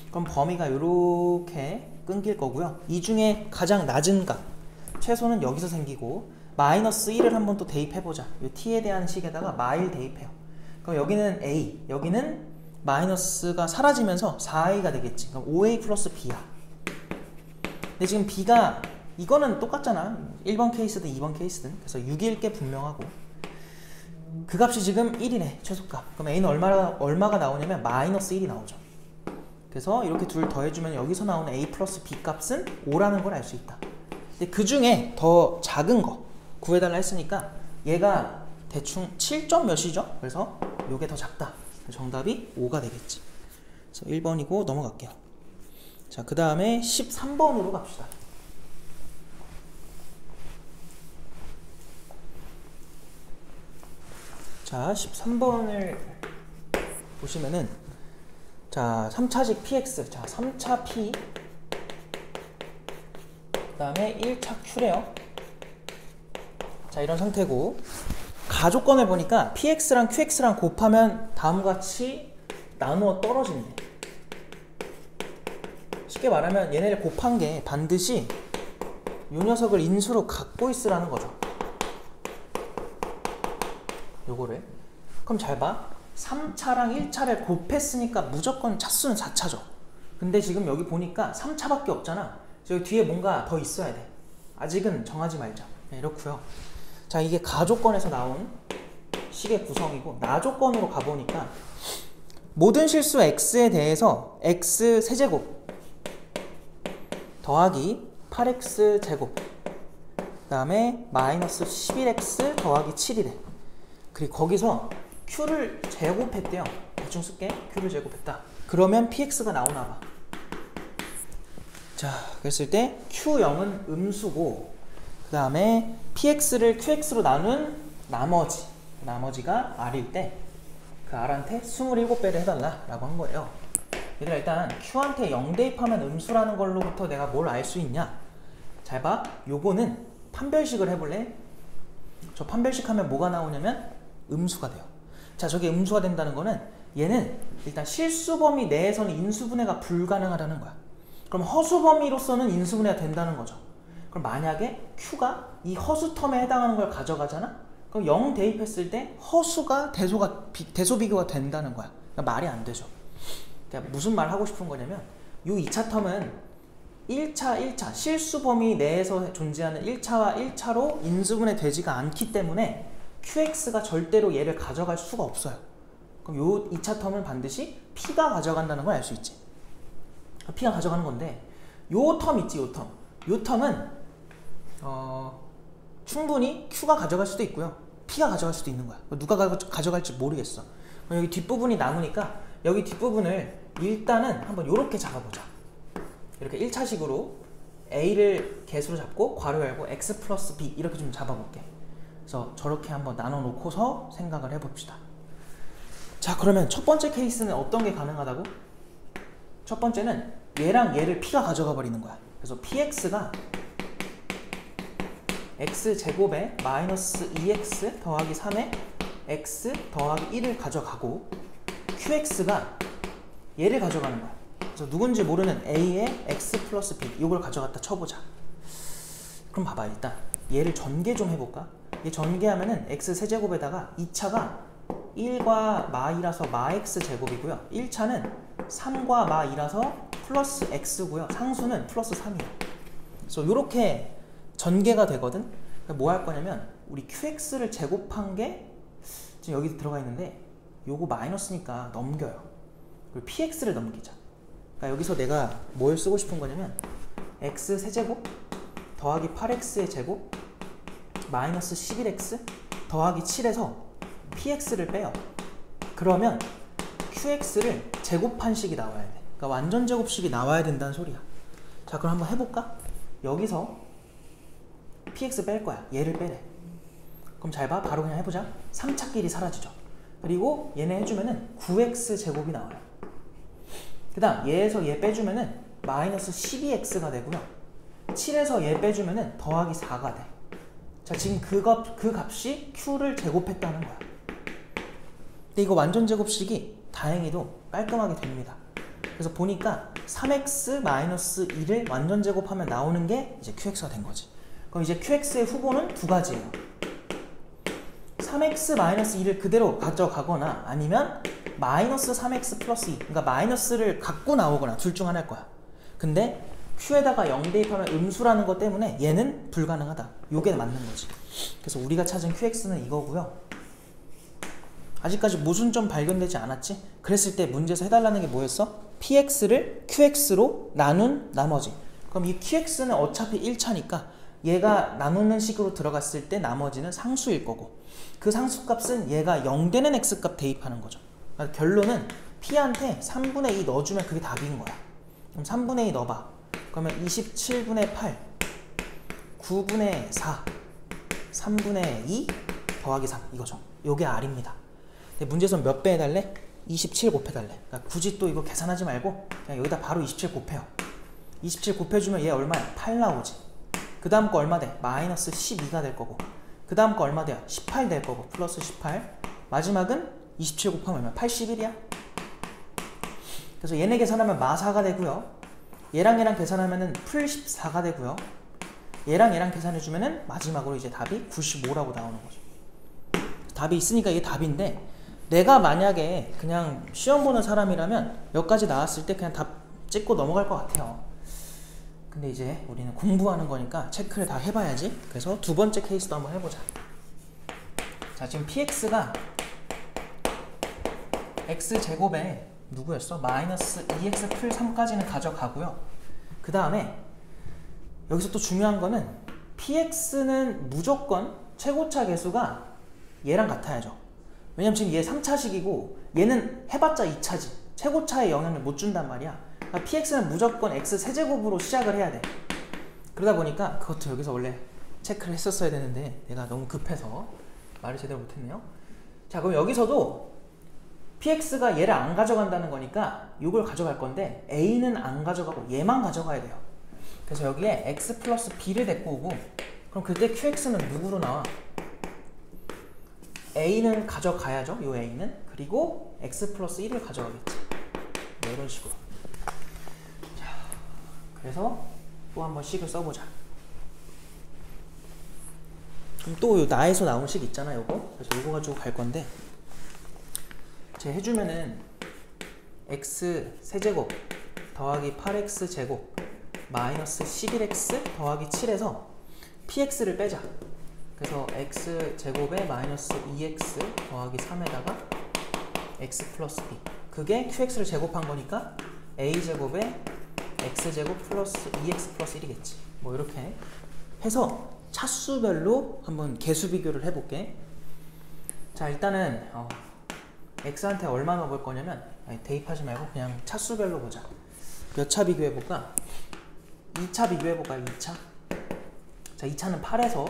그럼 범위가 이렇게 끊길 거고요. 이 중에 가장 낮은 값, 최소는 여기서 생기고, 마이너스 1을 한번 또 대입해보자. 이 t에 대한 식에다가 마일 대입해요. 그럼 여기는 a, 여기는 마이너스가 사라지면서 4a가 되겠지. 그럼 5a 플러스 b야. 근데 지금 b가 이거는 똑같잖아. 1번 케이스든 2번 케이스든. 그래서 6일 게 분명하고, 그 값이 지금 1이네. 최소값. 그럼 a는 얼마가 나오냐면 마이너스 1이 나오죠. 그래서 이렇게 둘 더해주면 여기서 나오는 a 플러스 b 값은 5라는 걸 알 수 있다. 근데 그 중에 더 작은 거 구해달라 했으니까 얘가 대충 7점 몇이죠? 그래서 요게 더 작다. 정답이 5가 되겠지. 그래서 1번이고 넘어갈게요. 자, 그 다음에 13번으로 갑시다. 자, 13번을 보시면은, 자, 3차식 px, 자, 3차 p, 그 다음에 1차 q래요. 자, 이런 상태고, 가조건을 보니까 px랑 qx랑 곱하면 다음과 같이 나누어 떨어진대. 쉽게 말하면 얘네를 곱한 게 반드시 이 녀석을 인수로 갖고 있으라는 거죠. 요거를. 그럼 잘 봐. 3차랑 1차를 곱했으니까 무조건 차수는 4차죠. 근데 지금 여기 보니까 3차밖에 없잖아. 여기 뒤에 뭔가 더 있어야 돼. 아직은 정하지 말자. 네, 이렇고요. 자, 이게 가조건에서 나온 식의 구성이고, 나조건으로 가보니까 모든 실수 x에 대해서 x 세제곱 더하기 8x 제곱, 그 다음에 마이너스 11x 더하기 7이래. 그리고 거기서 q를 제곱했대요. 대충 쓸게. q를 제곱했다. 그러면 px가 나오나봐. 자, 그랬을 때 q0은 음수고, 그 다음에 px를 qx로 나눈 나머지가 r일 때 그 r한테 27배를 해달라 라고 한 거예요. 얘들아, 일단 q한테 0 대입하면 음수라는 걸로부터 내가 뭘 알 수 있냐? 잘 봐. 요거는 판별식을 해볼래? 저 판별식 하면 뭐가 나오냐면 음수가 돼요. 자, 저게 음수가 된다는 거는 얘는 일단 실수 범위 내에서는 인수분해가 불가능하다는 거야. 그럼 허수 범위로서는 인수분해가 된다는 거죠. 그럼 만약에 q가 이 허수 텀에 해당하는 걸 가져가잖아? 그럼 0 대입했을 때 허수가 대소 비교가 된다는 거야. 그러니까 말이 안 되죠. 그러니까 무슨 말 하고 싶은 거냐면, 이 2차 텀은 1차 실수 범위 내에서 존재하는 1차와 1차로 인수분해 되지가 않기 때문에 qx가 절대로 얘를 가져갈 수가 없어요. 그럼 요 2차 텀은 반드시 p가 가져간다는 걸 알 수 있지. p가 가져가는 건데, 요 텀 있지, 요 텀. 요 텀은 충분히 q가 가져갈 수도 있고요, p가 가져갈 수도 있는 거야. 누가 가져갈지 모르겠어. 여기 뒷부분이 남으니까 여기 뒷부분을 일단은 한번 요렇게 잡아보자. 이렇게 1차식으로 a를 개수로 잡고 괄호 열고 x 플러스 b 이렇게 좀 잡아볼게. 그래서 저렇게 한번 나눠 놓고서 생각을 해봅시다. 자, 그러면 첫 번째 케이스는 어떤 게 가능하다고? 첫 번째는 얘랑 얘를 p가 가져가 버리는 거야. 그래서 px가 x제곱에 마이너스 2x 더하기 3에 x 더하기 1을 가져가고, qx가 얘를 가져가는 거야. 그래서 누군지 모르는 a에 x 플러스 b 이걸 가져갔다 쳐보자. 그럼 봐봐. 일단 얘를 전개 좀 해볼까? 얘 전개하면은 x 세제곱에다가 2차가 1과 마이라서 마x 제곱이고요, 1차는 3과 마이라서 플러스 x고요, 상수는 플러스 3이에요. 그래서 이렇게 전개가 되거든. 그러니까 뭐 할 거냐면, 우리 qx를 제곱한 게 지금 여기 들어가 있는데 요거 마이너스니까 넘겨요. 그리고 px를 넘기자. 그러니까 여기서 내가 뭘 쓰고 싶은 거냐면, x 세제곱 더하기 8x의 제곱 마이너스 11x 더하기 7에서 px를 빼요. 그러면 qx를 제곱한 식이 나와야 돼. 그러니까 완전 제곱식이 나와야 된다는 소리야. 자, 그럼 한번 해볼까? 여기서 px 뺄 거야. 얘를 빼래. 그럼 잘 봐. 바로 그냥 해보자. 3차끼리 사라지죠. 그리고 얘네 해주면은 9x 제곱이 나와요. 그 다음 얘에서 얘 빼주면은 마이너스 12x가 되고요, 7에서 얘 빼주면은 더하기 4가 돼. 자, 지금 그 값이 q를 제곱했다는 거야. 근데 이거 완전 제곱식이 다행히도 깔끔하게 됩니다. 그래서 보니까 3x-2를 완전 제곱하면 나오는 게 이제 qx가 된 거지. 그럼 이제 qx의 후보는 두 가지예요. 3x-2를 그대로 가져가거나 아니면 마이너스 3x 플러스 2, 그러니까 마이너스를 갖고 나오거나 둘 중 하나일 거야. 근데 q에다가 0 대입하면 음수라는 것 때문에 얘는 불가능하다. 요게 맞는 거지. 그래서 우리가 찾은 qx는 이거고요. 아직까지 모순점 발견되지 않았지? 그랬을 때 문제에서 해달라는 게 뭐였어? px를 qx로 나눈 나머지. 그럼 이 qx는 어차피 1차니까 얘가 나누는 식으로 들어갔을 때 나머지는 상수일 거고, 그 상수값은 얘가 0 되는 x값 대입하는 거죠. 그러니까 결론은 P한테 3분의 2 넣어주면 그게 답인 거야. 그럼 3분의 2 넣어봐. 그러면 27분의 8, 9분의 4, 3분의 2 더하기 3 이거죠. 요게 R입니다. 근데 문제에서 몇 배 해달래? 27 곱해달래. 그러니까 굳이 또 이거 계산하지 말고 그냥 여기다 바로 27 곱해요. 27 곱해주면 얘 얼마야? 8 나오지. 그 다음 거 얼마 돼? 마이너스 12가 될 거고, 그 다음 거 얼마 돼요? 18 될 거고, 플러스 18. 마지막은 27 곱하면 얼마? 81이야. 그래서 얘네 계산하면 마4가 되고요, 얘랑 얘랑 계산하면은 풀 14가 되고요, 얘랑 얘랑 계산해주면은 마지막으로 이제 답이 95라고 나오는 거죠. 답이 있으니까 이게 답인데, 내가 만약에 그냥 시험 보는 사람이라면 여기까지 나왔을 때 그냥 답 찍고 넘어갈 것 같아요. 근데 이제 우리는 공부하는 거니까 체크를 다 해봐야지. 그래서 두 번째 케이스도 한번 해보자. 자, 지금 px가 x제곱에 누구였어? 마이너스 2x 풀 3까지는 가져가고요. 그 다음에 여기서 또 중요한 거는 px는 무조건 최고차 계수가 얘랑 같아야죠. 왜냐면 지금 얘 3차식이고 얘는 해봤자 2차지. 최고차에 영향을 못 준단 말이야. 그러니까 px는 무조건 x 세제곱으로 시작을 해야 돼. 그러다 보니까 그것도 여기서 원래 체크를 했었어야 되는데 내가 너무 급해서 말을 제대로 못했네요. 자, 그럼 여기서도 px가 얘를 안 가져간다는 거니까 이걸 가져갈 건데 a는 안 가져가고 얘만 가져가야 돼요. 그래서 여기에 x 플러스 b를 데리고 오고, 그럼 그때 qx는 누구로 나와? a는 가져가야죠. 요 a는. 그리고 x 플러스 1을 가져가겠지. 뭐 이런 식으로. 자, 그래서 또 한번 식을 써보자. 그럼 또 요 나에서 나온 식 있잖아, 요거. 그래서 요거 가지고 갈 건데, 제가 해주면은 x 세제곱 더하기 8x 제곱 마이너스 11x 더하기 7에서 px를 빼자. 그래서 x 제곱에 마이너스 2x 더하기 3에다가 x 플러스 b, 그게 qx를 제곱한 거니까 a 제곱에 x 제곱 플러스 2x 플러스 1이겠지. 뭐 이렇게 해서 차수별로 한번 개수 비교를 해볼게. 자, 일단은 x한테 얼마 넣어볼 거냐면, 대입하지 말고 그냥 차수별로 보자. 몇 차 비교해볼까? 2차 비교해볼까요? 2차. 자, 2차는 8에서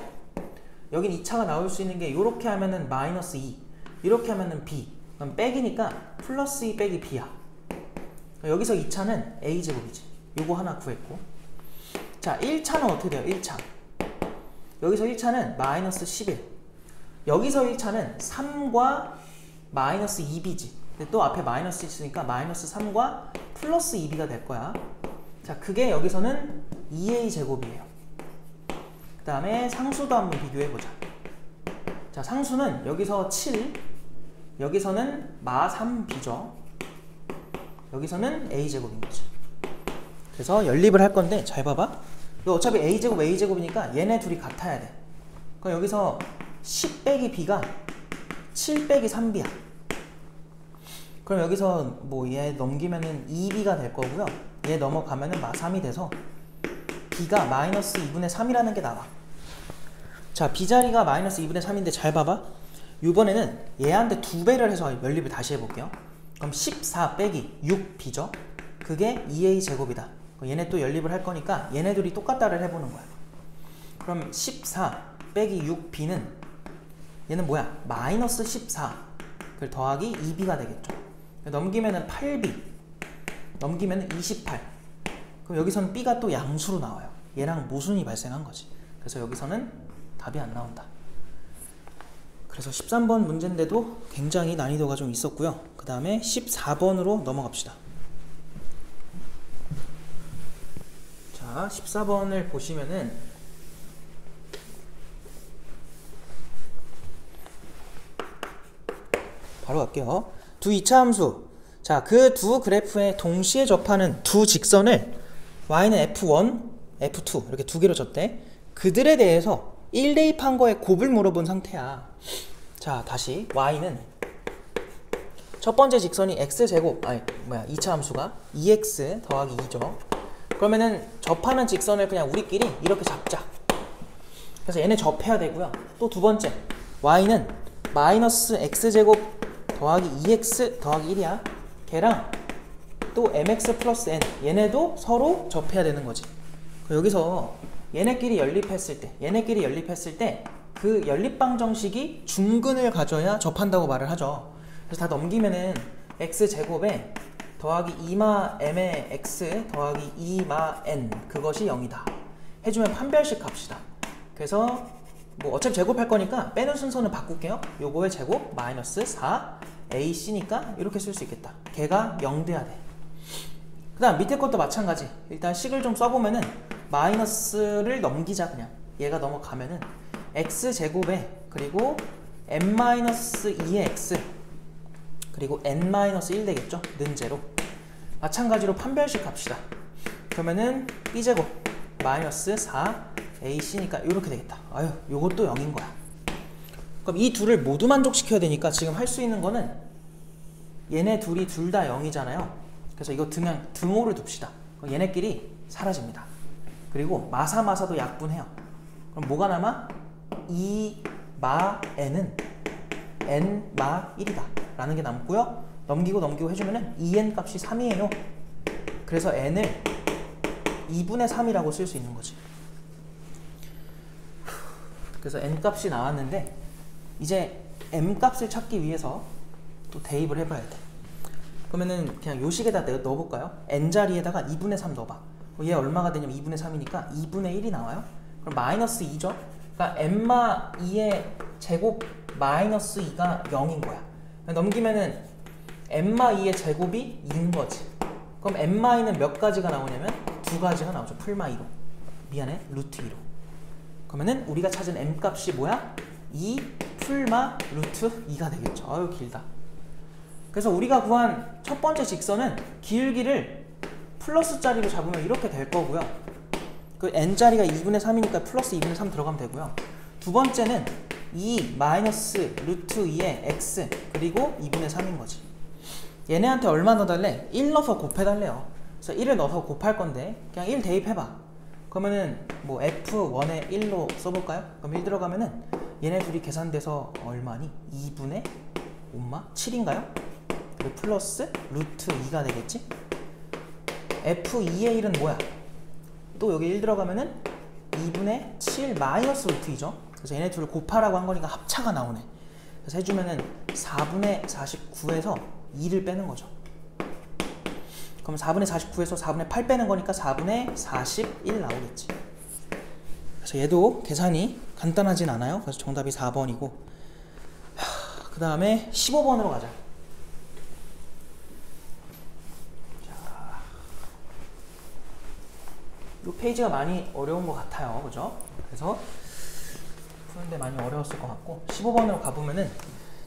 여긴 2차가 나올 수 있는 게 이렇게 하면은 마이너스 2, 이렇게 하면은 b, 그럼 빼기니까 플러스 2 빼기 b야. 여기서 2차는 a제곱이지. 요거 하나 구했고, 자, 1차는 어떻게 돼요? 1차 여기서 1차는 마이너스 11, 여기서 1차는 3과 마이너스 2b지. 근데 또 앞에 마이너스 있으니까 마이너스 3과 플러스 2b가 될 거야. 자, 그게 여기서는 2a 제곱이에요. 그 다음에 상수도 한번 비교해보자. 자, 상수는 여기서 7, 여기서는 마 3b죠. 여기서는 a제곱인 거지. 그래서 연립을 할 건데 잘 봐봐. 이거 어차피 a제곱 a제곱이니까 얘네 둘이 같아야 돼. 그럼 여기서 10 빼기 b가 7 빼기 3b야. 그럼 여기서 뭐 얘 넘기면은 2b가 될 거고요. 얘 넘어가면은 마 3이 돼서 b가 마이너스 2분의 3이라는 게 나와. 자, b자리가 마이너스 2분의 3인데 잘 봐봐. 이번에는 얘한테 2배를 해서 연립을 다시 해볼게요. 그럼 14 빼기 6b죠. 그게 2a 제곱이다. 얘네 또 연립을 할 거니까 얘네 둘이 똑같다를 해보는 거야. 그럼 14 빼기 6b는 얘는 뭐야? 마이너스 14 그걸 더하기 2b가 되겠죠. 넘기면은 8b, 넘기면은 28. 그럼 여기서는 b가 또 양수로 나와요. 얘랑 모순이 발생한 거지. 그래서 여기서는 답이 안 나온다. 그래서 13번 문제인데도 굉장히 난이도가 좀 있었고요. 그 다음에 14번으로 넘어갑시다. 자, 14번을 보시면은 바로 갈게요. 두 2차 함수. 자, 그 두 그래프에 동시에 접하는 두 직선을 y는 f1, f2 이렇게 두 개로 줬대. 그들에 대해서 1대입한 거에 곱을 물어본 상태야. 자, 다시 y는 첫 번째 직선이 x제곱, 2차 함수가 2x 더하기 2죠. 그러면은 접하는 직선을 그냥 우리끼리 이렇게 잡자. 그래서 얘네 접해야 되고요. 또 두 번째, y는 마이너스 x제곱 더하기 2x 더하기 1이야. 걔랑 또 mx 플러스 n, 얘네도 서로 접해야 되는 거지. 여기서 얘네끼리 연립했을 때 그 연립방정식이 중근을 가져야 접한다고 말을 하죠. 그래서 다 넘기면은 x제곱에 더하기 2마 m의 x 더하기 2마 n, 그것이 0이다 해주면 판별식 값이다. 그래서 뭐 어차피 제곱할 거니까 빼는 순서는 바꿀게요. 요거의 제곱 마이너스 4 ac니까 이렇게 쓸 수 있겠다. 걔가 0 돼야 돼. 그 다음 밑에 것도 마찬가지. 일단 식을 좀 써보면은 마이너스를 넘기자. 그냥 얘가 넘어가면은 x제곱에 그리고 n-2의 x 그리고 n-1 되겠죠? 는 제로. 마찬가지로 판별식 합시다. 그러면은 b제곱 마이너스 4ac니까 이렇게 되겠다. 아유, 요것도 0인 거야. 그럼 이 둘을 모두 만족시켜야 되니까 지금 할 수 있는 거는 얘네 둘이 둘 다 0이잖아요. 그래서 이거 그냥 등호를 둡시다. 그럼 얘네끼리 사라집니다. 그리고 마사마사도 약분해요. 그럼 뭐가 남아? 2마 n은 n마 1이다 라는 게 남고요. 넘기고 해주면은 2n 값이 3이에요. 그래서 n을 2분의 3이라고 쓸 수 있는 거지. 그래서 n 값이 나왔는데 이제 m 값을 찾기 위해서 또 대입을 해봐야 돼. 그러면은 그냥 요 식에다 넣어볼까요? n 자리에다가 2분의 3 넣어봐. 얘 얼마가 되냐면 2분의 3이니까 2분의 1이 나와요. 그럼 마이너스 2죠? 그러니까 n마 2의 제곱 마이너스 2가 0인 거야. 넘기면은 n마 2의 제곱이 2인 거지. 그럼 n마 2는 몇 가지가 나오냐면 두 가지가 나오죠. 풀마 2로. 미안해, 루트 2로. 그러면은 우리가 찾은 m 값이 뭐야? 2 풀마 루트 2가 되겠죠. 아유, 길다. 그래서 우리가 구한 첫 번째 직선은 길기를 플러스 자리로 잡으면 이렇게 될 거고요. 그 n자리가 2분의 3이니까 플러스 2분의 3 들어가면 되고요. 두 번째는 2 마이너스 루트 2의 x 그리고 2분의 3인 거지. 얘네한테 얼마 넣어달래? 1 넣어서 곱해달래요. 그래서 1을 넣어서 곱할 건데 그냥 1 대입해봐. 그러면은 뭐 f1에 1로 써볼까요? 그럼 1 들어가면은 얘네 둘이 계산돼서 얼마니? 2분의 5마? 7인가요? 그리고 플러스 루트 2가 되겠지? f2의 1은 뭐야? 또 여기 1 들어가면은 2분의 7 마이너스 루트 2죠? 그래서 얘네 둘을 곱하라고 한 거니까 합차가 나오네. 그래서 해주면은 4분의 49에서 2를 빼는 거죠. 그럼 4분의 49에서 4분의 8 빼는 거니까 4분의 41 나오겠지. 그래서 얘도 계산이 간단하진 않아요. 그래서 정답이 4번이고, 그 다음에 15번으로 가자. 이 페이지가 많이 어려운 것 같아요. 그죠? 그래서 푸는데 많이 어려웠을 것 같고, 15번으로 가보면은,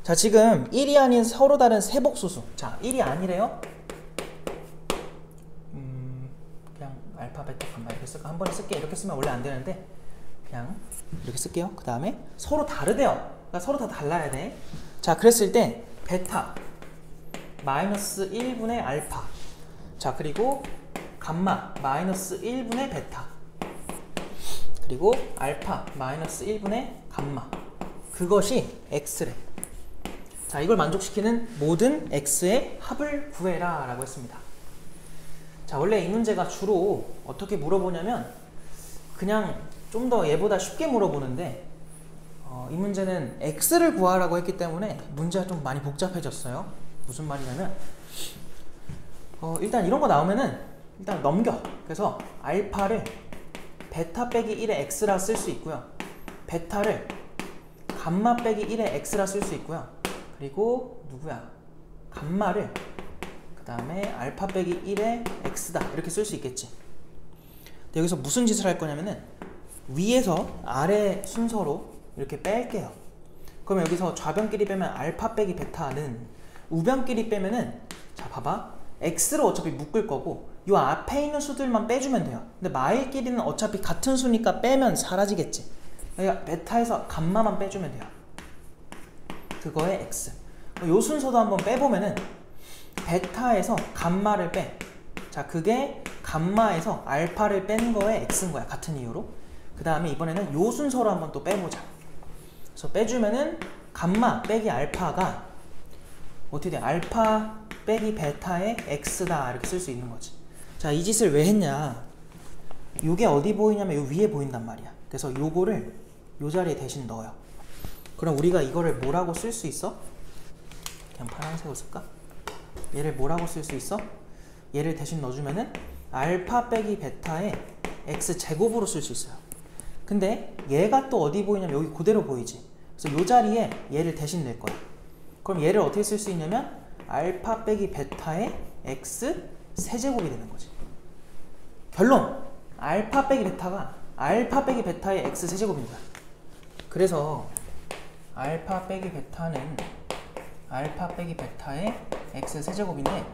자, 지금 1이 아닌 서로 다른 세복수수. 자, 1이 아니래요. 그냥 알파, 베타, 감마 이렇게 쓸까? 한 번에 쓸게. 이렇게 쓰면 원래 안 되는데 그냥 이렇게 쓸게요. 그 다음에 서로 다르대요. 그러니까 서로 다 달라야 돼. 자, 그랬을 때 베타 마이너스 1분의 알파, 자, 그리고 감마 마이너스 1분의 베타, 그리고 알파 마이너스 1분의 감마, 그것이 x래. 자, 이걸 만족시키는 모든 x의 합을 구해라 라고 했습니다. 자, 원래 이 문제가 주로 어떻게 물어보냐면 그냥 좀 더 얘보다 쉽게 물어보는데, 이 문제는 x를 구하라고 했기 때문에 문제가 좀 많이 복잡해졌어요. 무슨 말이냐면 일단 이런 거 나오면은 일단 넘겨. 그래서 알파를 베타 빼기 1의 x라 쓸 수 있고요. 베타를 감마 빼기 1의 x라 쓸 수 있고요. 그리고 누구야? 감마를 그 다음에 알파 빼기 1의 x다 이렇게 쓸 수 있겠지. 근데 여기서 무슨 짓을 할 거냐면은 위에서 아래 순서로 이렇게 뺄게요. 그러면 여기서 좌변끼리 빼면 알파 빼기 베타는, 우변끼리 빼면은, 자, 봐봐, x로 어차피 묶을 거고 요 앞에 있는 수들만 빼주면 돼요. 근데 마일끼리는 어차피 같은 수니까 빼면 사라지겠지. 그러니까 베타에서 감마만 빼주면 돼요. 그거의 x. 요 순서도 한번 빼보면은 베타에서 감마를 빼. 자, 그게 감마에서 알파를 뺀 거의 x인 거야. 같은 이유로. 그 다음에 이번에는 요 순서로 한번 또 빼보자. 그래서 빼주면은 감마 빼기 알파가 어떻게 돼? 알파 빼기 베타의 x다 이렇게 쓸 수 있는 거지. 자, 이 짓을 왜 했냐? 요게 어디 보이냐면 요 위에 보인단 말이야. 그래서 요거를 요 자리에 대신 넣어요. 그럼 우리가 이거를 뭐라고 쓸 수 있어? 그냥 파란색으로 쓸까? 얘를 뭐라고 쓸 수 있어? 얘를 대신 넣어주면은 알파 빼기 베타의 x제곱으로 쓸 수 있어요. 근데 얘가 또 어디 보이냐면 여기 그대로 보이지. 그래서 요 자리에 얘를 대신 낼 거야. 그럼 얘를 어떻게 쓸 수 있냐면 알파 빼기 베타의 x 세제곱이 되는 거지. 결론! 알파 빼기 베타가 알파 빼기 베타의 x 세제곱인 거야. 그래서 알파 빼기 베타는 알파 빼기 베타의 x 세제곱인데,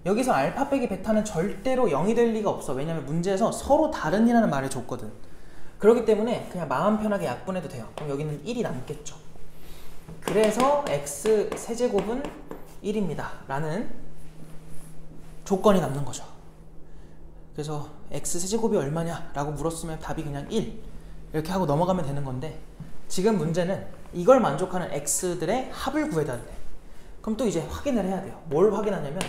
여기서 알파 빼기 베타는 절대로 0이 될 리가 없어. 왜냐면 문제에서 서로 다른 이라는 말을 줬거든. 그렇기 때문에 그냥 마음 편하게 약분해도 돼요. 그럼 여기는 1이 남겠죠. 그래서 x 세제곱은 1입니다 라는 조건이 남는 거죠. 그래서 x 세제곱이 얼마냐 라고 물었으면 답이 그냥 1 이렇게 하고 넘어가면 되는 건데, 지금 문제는 이걸 만족하는 x들의 합을 구해야 돼. 그럼 또 이제 확인을 해야 돼요. 뭘 확인하냐면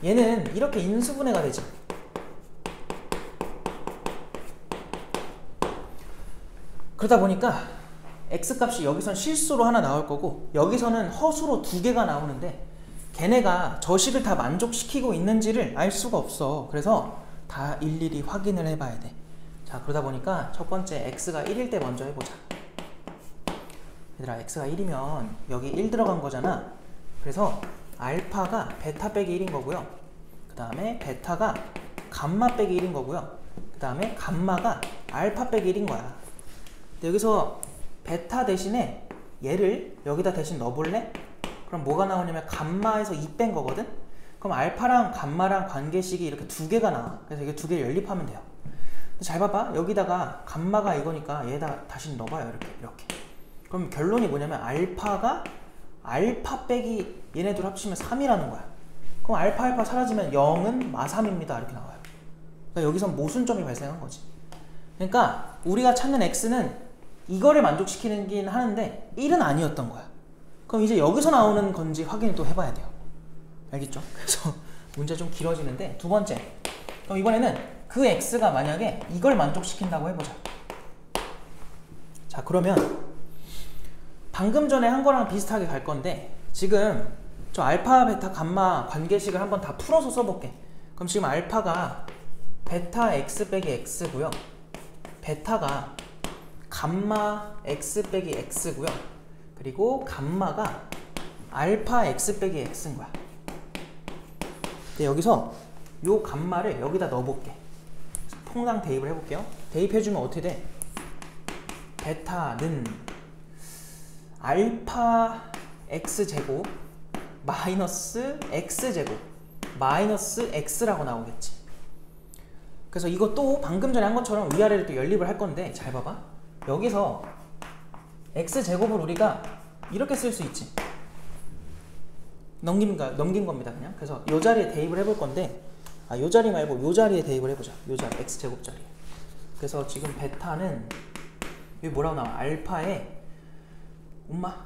얘는 이렇게 인수분해가 되지. 그러다 보니까 x값이 여기선 실수로 하나 나올 거고 여기서는 허수로 2개가 나오는데, 걔네가 저 식을 다 만족시키고 있는지를 알 수가 없어. 그래서 다 일일이 확인을 해봐야 돼. 자, 그러다 보니까 첫 번째 x가 1일 때 먼저 해보자. 얘들아, x가 1이면 여기 1 들어간 거잖아. 그래서 알파가 베타 빼기 1인 거고요. 그 다음에 베타가 감마 빼기 1인 거고요. 그 다음에 감마가 알파 빼기 1인 거야. 근데 여기서 베타 대신에 얘를 여기다 대신 넣어볼래? 그럼 뭐가 나오냐면 감마에서 2 뺀 거거든? 그럼 알파랑 감마랑 관계식이 이렇게 2개가 나와. 그래서 이게 2개 연립하면 돼요. 근데 잘 봐봐. 여기다가 감마가 이거니까 얘다 다시 넣어봐요. 이렇게. 그럼 결론이 뭐냐면 알파가 알파 빼기 얘네들 합치면 3이라는 거야. 그럼 알파 사라지면 0은 마3입니다 이렇게 나와요. 그러니까 여기선 모순점이 발생한 거지. 그러니까 우리가 찾는 x는 이거를 만족시키긴 하는데 1은 아니었던 거야. 그럼 이제 여기서 나오는 건지 확인을 또 해봐야 돼요. 알겠죠? 그래서 문제 좀 길어지는데, 두 번째, 그럼 이번에는 그 x가 만약에 이걸 만족시킨다고 해보자. 자, 그러면 방금 전에 한 거랑 비슷하게 갈 건데, 지금 저 알파, 베타, 감마 관계식을 한번 다 풀어서 써볼게. 그럼 지금 알파가 베타 x 빼기 x고요. 베타가 감마 x 빼기 x고요. 그리고 감마가 알파 x 빼기 x인 거야. 근데 여기서 요 감마를 여기다 넣어볼게. 통상 대입을 해볼게요. 대입해주면 어떻게 돼? 베타는 알파 x제곱 마이너스 x제곱 마이너스 x라고 나오겠지. 그래서 이것도 방금 전에 한 것처럼 위아래를 또 연립을 할 건데, 잘 봐봐. 여기서 x제곱을 우리가 이렇게 쓸 수 있지. 넘긴 겁니다 그냥. 그래서 이 자리에 대입을 해볼 건데, 이 자리 말고 이 자리에 대입을 해보자. 이 자리, x제곱 자리. 그래서 지금 베타는 여기 뭐라고 나와? 알파에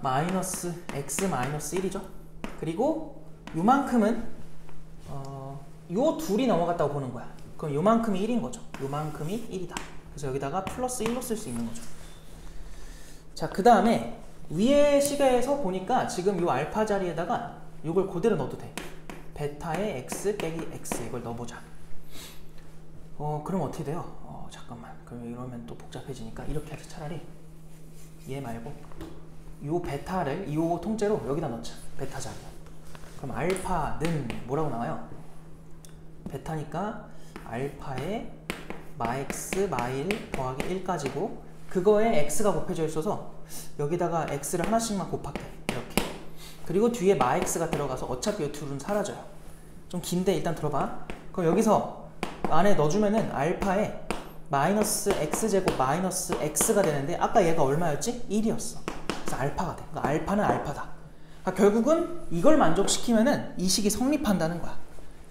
마이너스 x 마이너스 1이죠. 그리고 요만큼은 요 둘이 넘어갔다고 보는 거야. 그럼 요만큼이 1인 거죠. 요만큼이 1이다. 그래서 여기다가 플러스 1로 쓸 수 있는 거죠. 자, 그 다음에 위에 식에서 보니까 지금 요 알파 자리에다가 요걸 그대로 넣어도 돼. 베타의 x 빼기 x 이걸 넣어보자. 그럼 어떻게 돼요? 잠깐만. 그럼 이러면 또 복잡해지니까 이렇게 하자. 차라리 얘 말고 요 베타를 요 통째로 여기다 넣자. 베타 자리에. 그럼 알파는 뭐라고 나와요? 베타니까 알파에 마x 마1 더하기 1까지고, 그거에 x가 곱해져 있어서 여기다가 x를 하나씩만 곱할게. 이렇게. 그리고 뒤에 마x가 들어가서 어차피 이 둘은 사라져요. 좀 긴데 일단 들어봐. 그럼 여기서 안에 넣어주면은 알파에 마이너스 x제곱 마이너스 x가 되는데, 아까 얘가 얼마였지? 1이었어. 그래서 알파가 돼. 그러니까 알파는 알파다. 그러니까 결국은 이걸 만족시키면은 이 식이 성립한다는 거야.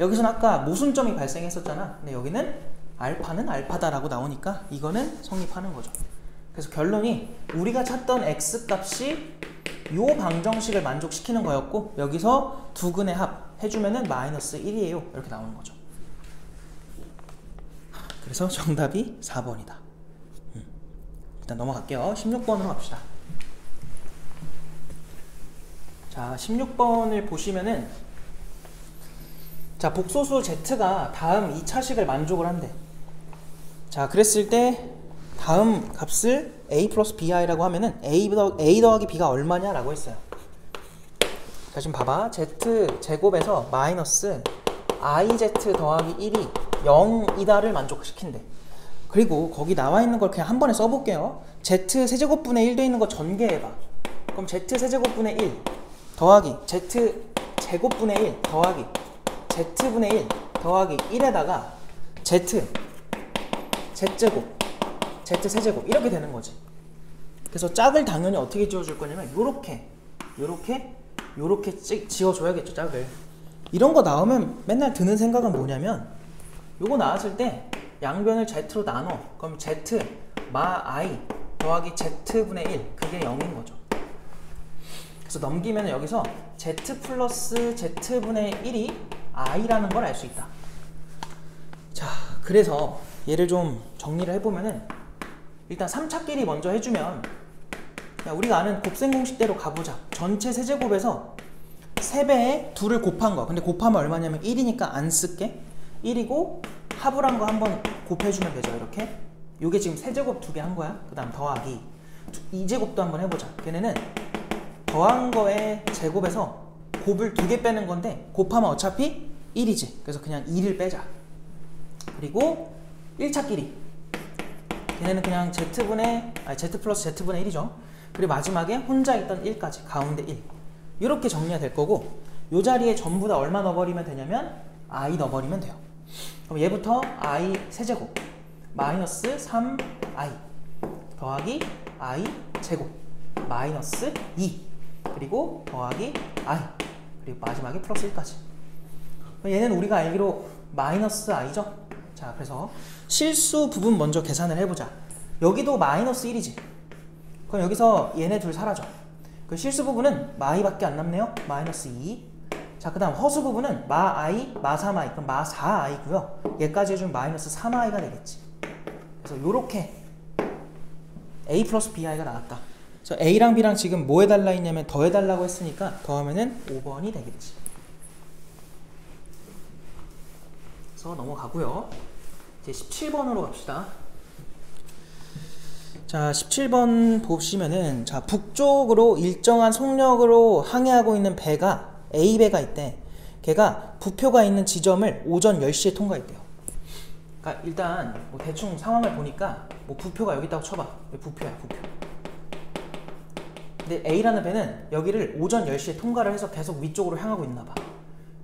여기서는 아까 모순점이 발생했었잖아. 근데 여기는 알파는 알파다라고 나오니까 이거는 성립하는 거죠. 그래서 결론이 우리가 찾던 x 값이 요 방정식을 만족시키는 거였고 여기서 두 근의 합 해주면은 마이너스 1이에요. 이렇게 나오는 거죠. 그래서 정답이 4번이다. 일단 넘어갈게요. 16번으로 갑시다. 자, 16번을 보시면은 자, 복소수 z가 다음 2차식을 만족을 한대. 자, 그랬을 때 다음 값을 a 플러스 bi라고 하면은 a 더하기 b가 얼마냐 라고 했어요. 자, 지금 봐봐. z 제곱에서 마이너스 iz 더하기 1이 0이다를 만족시킨대. 그리고 거기 나와 있는 걸 그냥 한 번에 써볼게요. z 세제곱분의 1 돼 있는 거 전개해봐. 그럼 z 세제곱분의 1 더하기 z 제곱분의 1 더하기 z분의 1 더하기 1에다가 z제곱, z세제곱 이렇게 되는 거지. 그래서 짝을 당연히 어떻게 지어줄 거냐면 요렇게 지어줘야겠죠. 짝을. 이런 거 나오면 맨날 드는 생각은 뭐냐면 요거 나왔을 때 양변을 z로 나눠. 그럼 z 마 i 더하기 z분의 1 그게 0인 거죠. 그래서 넘기면 여기서 z 플러스 z분의 1이 i라는 걸 알 수 있다. 자, 그래서 얘를 좀 정리를 해보면은 일단 3차끼리 먼저 해주면 우리가 아는 곱셈 공식대로 가보자. 전체 세제곱에서 3배에 2를 곱한 거. 근데 곱하면 얼마냐면 1이니까 안 쓸게. 1이고 합을 한 거 한번 곱해주면 되죠. 이렇게. 요게 지금 세제곱 2개 한 거야. 그 다음 더하기 2제곱도 한번 해보자. 걔네는 더한 거에 제곱에서 곱을 2개 빼는 건데 곱하면 어차피 1이지. 그래서 그냥 2를 빼자. 그리고 1차끼리 걔네는 그냥 z 플러스 z분의 1이죠. 그리고 마지막에 혼자 있던 1까지 가운데 1 이렇게 정리가 될 거고 요 자리에 전부 다 얼마 넣어버리면 되냐면 i 넣어버리면 돼요. 그럼 얘부터 i 세제곱 마이너스 3i 더하기 i 제곱 마이너스 2 그리고 더하기 i 그리고 마지막에 플러스 1까지. 얘는 우리가 알기로 마이너스 i죠. 자, 그래서 실수 부분 먼저 계산을 해보자. 여기도 마이너스 1이지. 그럼 여기서 얘네 둘 사라져. 그 실수 부분은 마이밖에 안 남네요. 마이너스 2. 자, 그 다음 허수 부분은 마i, 마3i. 그럼 마4i고요. 얘까지 해주면 마이너스 3i가 되겠지. 그래서 요렇게 a 플러스 bi가 나왔다. 그래서 a랑 b랑 지금 뭐 해달라 했냐면 더해달라고 했으니까 더하면은 5번이 되겠지. 그래서 넘어가고요. 이제 17번으로 갑시다. 자, 17번 보시면은 자, 북쪽으로 일정한 속력으로 항해하고 있는 배가 A배가 있대. 걔가 부표가 있는 지점을 오전 10시에 통과했대요. 그러니까 일단 뭐 대충 상황을 보니까 뭐 부표가 여기 있다고 쳐봐. 부표야, 부표. 근데 A라는 배는 여기를 오전 10시에 통과를 해서 계속 위쪽으로 향하고 있나 봐.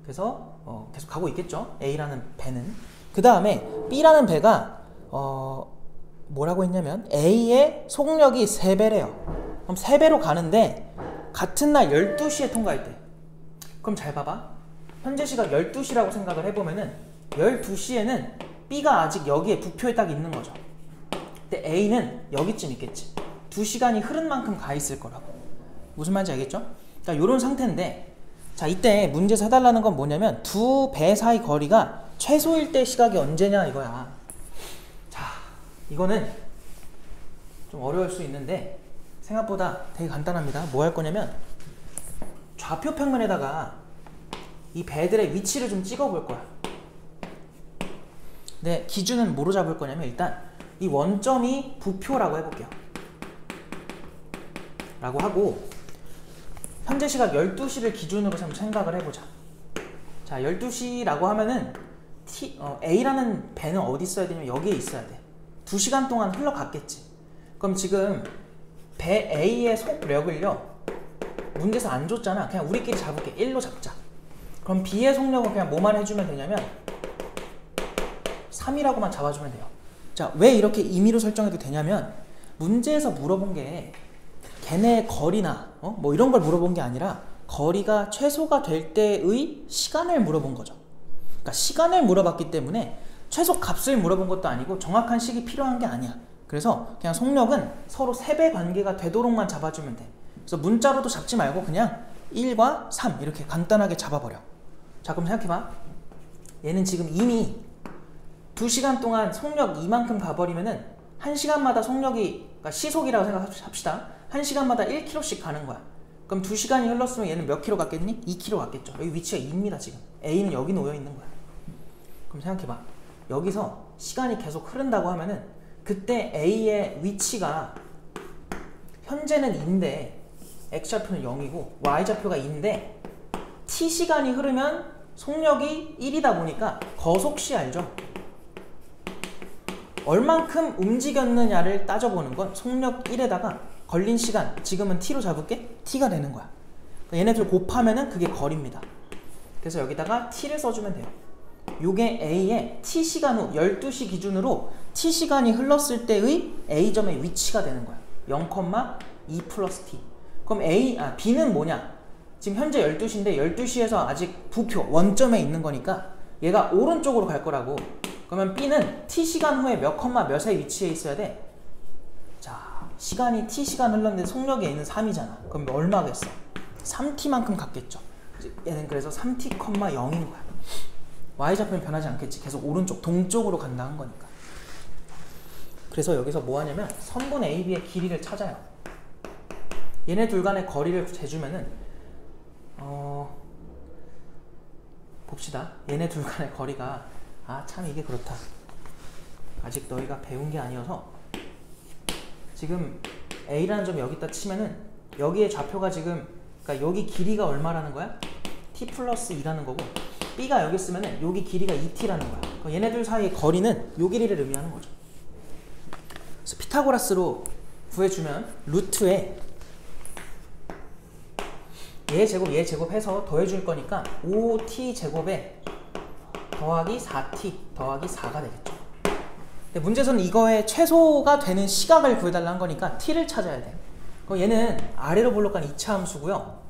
그래서 계속 가고 있겠죠. A라는 배는. 그 다음에 B라는 배가 뭐라고 했냐면 A의 속력이 3배래요. 그럼 3배로 가는데 같은 날 12시에 통과했대. 그럼 잘 봐봐. 현재 시각 12시라고 생각을 해보면은 12시에는 B가 아직 여기에 부표에 딱 있는 거죠. 근데 A는 여기쯤 있겠지. 2시간이 흐른 만큼 가 있을 거라고. 무슨 말인지 알겠죠? 그러니까 이런 상태인데 자, 이때 문제에서 해달라는 건 뭐냐면 두 배 사이 거리가 최소일 때 시각이 언제냐 이거야. 자, 이거는 좀 어려울 수 있는데 생각보다 되게 간단합니다. 뭐 할 거냐면 좌표 평면에다가 이 배들의 위치를 좀 찍어 볼 거야. 근데 기준은 뭐로 잡을 거냐면 일단 이 원점이 부표라고 해볼게요. 라고 하고 현재 시각 12시를 기준으로 생각을 해보자. 자, 12시라고 하면은 A라는 배는 어디 있어야 되냐면 여기에 있어야 돼. 2시간 동안 흘러갔겠지. 그럼 지금 배 A의 속력을요 문제에서 안 줬잖아. 그냥 우리끼리 잡을게. 1로 잡자. 그럼 B의 속력은 그냥 뭐만 해주면 되냐면 3이라고만 잡아주면 돼요. 자, 왜 이렇게 임의로 설정해도 되냐면 문제에서 물어본 게 걔네 거리나 뭐 이런 걸 물어본 게 아니라 거리가 최소가 될 때의 시간을 물어본 거죠. 그러니까 시간을 물어봤기 때문에 최소 값을 물어본 것도 아니고 정확한 식이 필요한 게 아니야. 그래서 그냥 속력은 서로 3배 관계가 되도록만 잡아주면 돼. 그래서 문자로도 잡지 말고 그냥 1과 3 이렇게 간단하게 잡아버려. 자, 그럼 생각해봐. 얘는 지금 이미 2시간 동안 속력 이만큼 가버리면은 1시간마다 속력이, 그러니까 시속이라고 생각합시다. 1시간마다 1km씩 가는 거야. 그럼 2시간이 흘렀으면 얘는 몇 킬로 갔겠니? 2km 갔겠죠. 여기 위치가 2입니다 지금. A는 여기 놓여 있는 거야. 그럼 생각해봐. 여기서 시간이 계속 흐른다고 하면은 그때 A의 위치가 현재는 2인데 X좌표는 0이고 Y좌표가 2인데 T시간이 흐르면 속력이 1이다 보니까 거속시 알죠? 얼만큼 움직였느냐를 따져보는 건 속력 1에다가 걸린 시간, 지금은 T로 잡을게? T가 되는 거야. 얘네들 곱하면은 그게 거리입니다. 그래서 여기다가 T를 써주면 돼요. 요게 A의 T시간 후 12시 기준으로 T시간이 흘렀을 때의 A점의 위치가 되는 거야. 0,2 플러스 T. 그럼 B는 뭐냐? 지금 현재 12시인데 12시에서 아직 부표, 원점에 있는 거니까 얘가 오른쪽으로 갈 거라고. 그러면 B는 T시간 후에 몇 컴마 몇에 위치해 있어야 돼? 자, 시간이 T시간 흘렀는데 속력이 A는 3이잖아. 그럼 얼마겠어? 3T만큼 갔겠죠. 얘는 그래서 3T, 0인 거야. Y좌표는 변하지 않겠지. 계속 오른쪽, 동쪽으로 간다는 거니까. 그래서 여기서 뭐 하냐면 선분 AB의 길이를 찾아요. 얘네 둘 간의 거리를 재주면은 봅시다. 얘네 둘 간의 거리가 참 이게 그렇다. 아직 너희가 배운 게 아니어서 지금 A라는 점이 여기다 치면은 여기에 좌표가 지금, 그러니까 여기 길이가 얼마라는 거야? T 플러스 2라는 거고 B가 여기 있으면은 여기 길이가 2T라는 거야. 그럼 얘네들 사이의 거리는 요 길이를 의미하는 거죠. 그래서 피타고라스로 구해주면 루트에 얘 제곱 해서 더해줄 거니까 5t 제곱에 더하기 4t 더하기 4가 되겠죠. 근데 문제에서는 이거의 최소가 되는 시각을 구해달라는 거니까 t를 찾아야 돼요. 그럼 얘는 아래로 볼록한 2차 함수고요.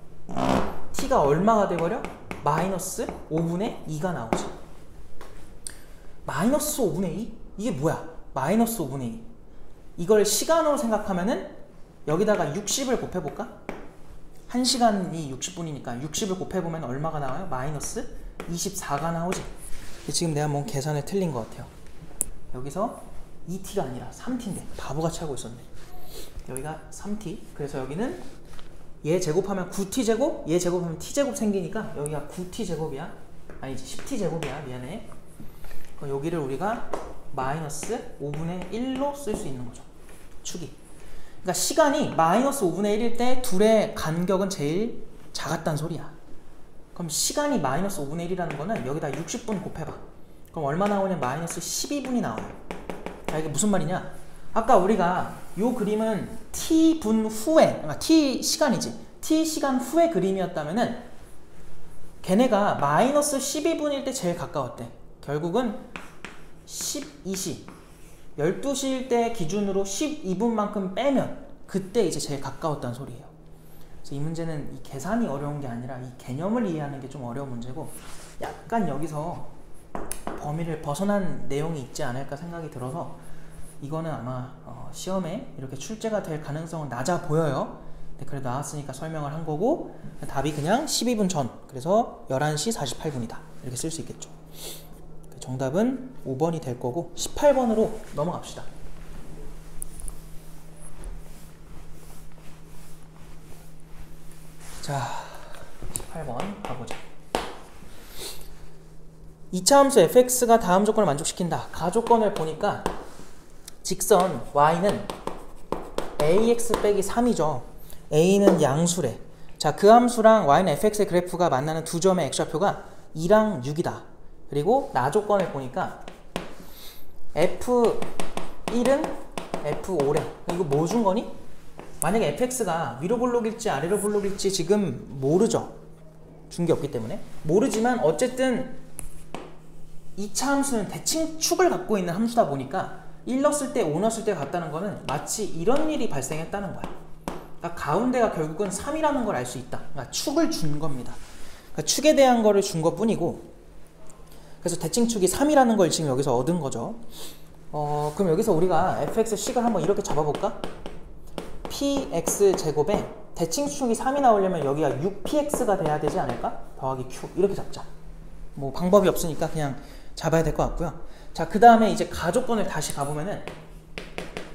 t가 얼마가 돼버려? 마이너스 5분의 2가 나오지. 마이너스 5분의 2? 이게 뭐야? 마이너스 5분의 2. 이걸 시간으로 생각하면은 여기다가 60을 곱해볼까? 1시간이 60분이니까 60을 곱해보면 얼마가 나와요? 마이너스 24가 나오지. 지금 내가 뭔 계산을 틀린 것 같아요. 여기서 2t가 아니라 3t인데 바보같이 하고 있었네. 여기가 3t. 그래서 여기는 얘 제곱하면 9t 제곱, 얘 제곱하면 t 제곱 생기니까 여기가 9t 제곱이야. 아니지, 10t 제곱이야. 미안해. 그럼 여기를 우리가 마이너스 5분의 1로 쓸 수 있는 거죠. 축이. 그러니까 시간이 마이너스 5분의 1일 때 둘의 간격은 제일 작았단 소리야. 그럼 시간이 마이너스 5분의 1이라는 거는 여기다 60분 곱해봐. 그럼 얼마 나오냐? 마이너스 12분이 나와요. 자, 이게 무슨 말이냐? 아까 우리가 요 그림은 t분 후에, 그러니까 t 시간이지. t 시간 후의 그림이었다면은 걔네가 마이너스 12분일 때 제일 가까웠대. 결국은 12시 12시일 때 기준으로 12분만큼 빼면 그때 이제 제일 가까웠다는 소리예요. 그래서 이 문제는 이 계산이 어려운 게 아니라 이 개념을 이해하는 게 좀 어려운 문제고, 약간 여기서 범위를 벗어난 내용이 있지 않을까 생각이 들어서 이거는 아마 시험에 이렇게 출제가 될 가능성은 낮아 보여요. 근데 그래도 나왔으니까 설명을 한 거고, 답이 그냥 12분 전, 그래서 11시 48분이다 이렇게 쓸 수 있겠죠. 정답은 5번이 될 거고 18번으로 넘어갑시다. 자, 18번 가보자. 2차 함수 fx가 다음 조건을 만족시킨다. 가조건을 보니까 직선 y는 ax 빼기 3이죠. a는 양수래. 자, 그 함수랑 y는 fx의 그래프가 만나는 두 점의 x좌표가 2랑 6이다. 그리고 나 조건을 보니까 F1은 F5래. 이거 뭐 준 거니? 만약에 fx가 위로 볼록일지 아래로 볼록일지 지금 모르죠. 준 게 없기 때문에. 모르지만 어쨌든 2차 함수는 대칭축을 갖고 있는 함수다 보니까 1 넣었을 때 5 넣었을 때 같다는 거는 마치 이런 일이 발생했다는 거야. 그러니까 가운데가 결국은 3이라는 걸 알 수 있다. 그러니까 축을 준 겁니다. 그러니까 축에 대한 거를 준 것 뿐이고, 그래서 대칭축이 3이라는 걸 지금 여기서 얻은 거죠. 그럼 여기서 우리가 fx 식을 한번 이렇게 잡아볼까? px 제곱에 대칭수축이 3이 나오려면 여기가 6px가 돼야 되지 않을까? 더하기 q 이렇게 잡자. 뭐 방법이 없으니까 그냥 잡아야 될 것 같고요. 자, 그 다음에 이제 가조건을 다시 가보면은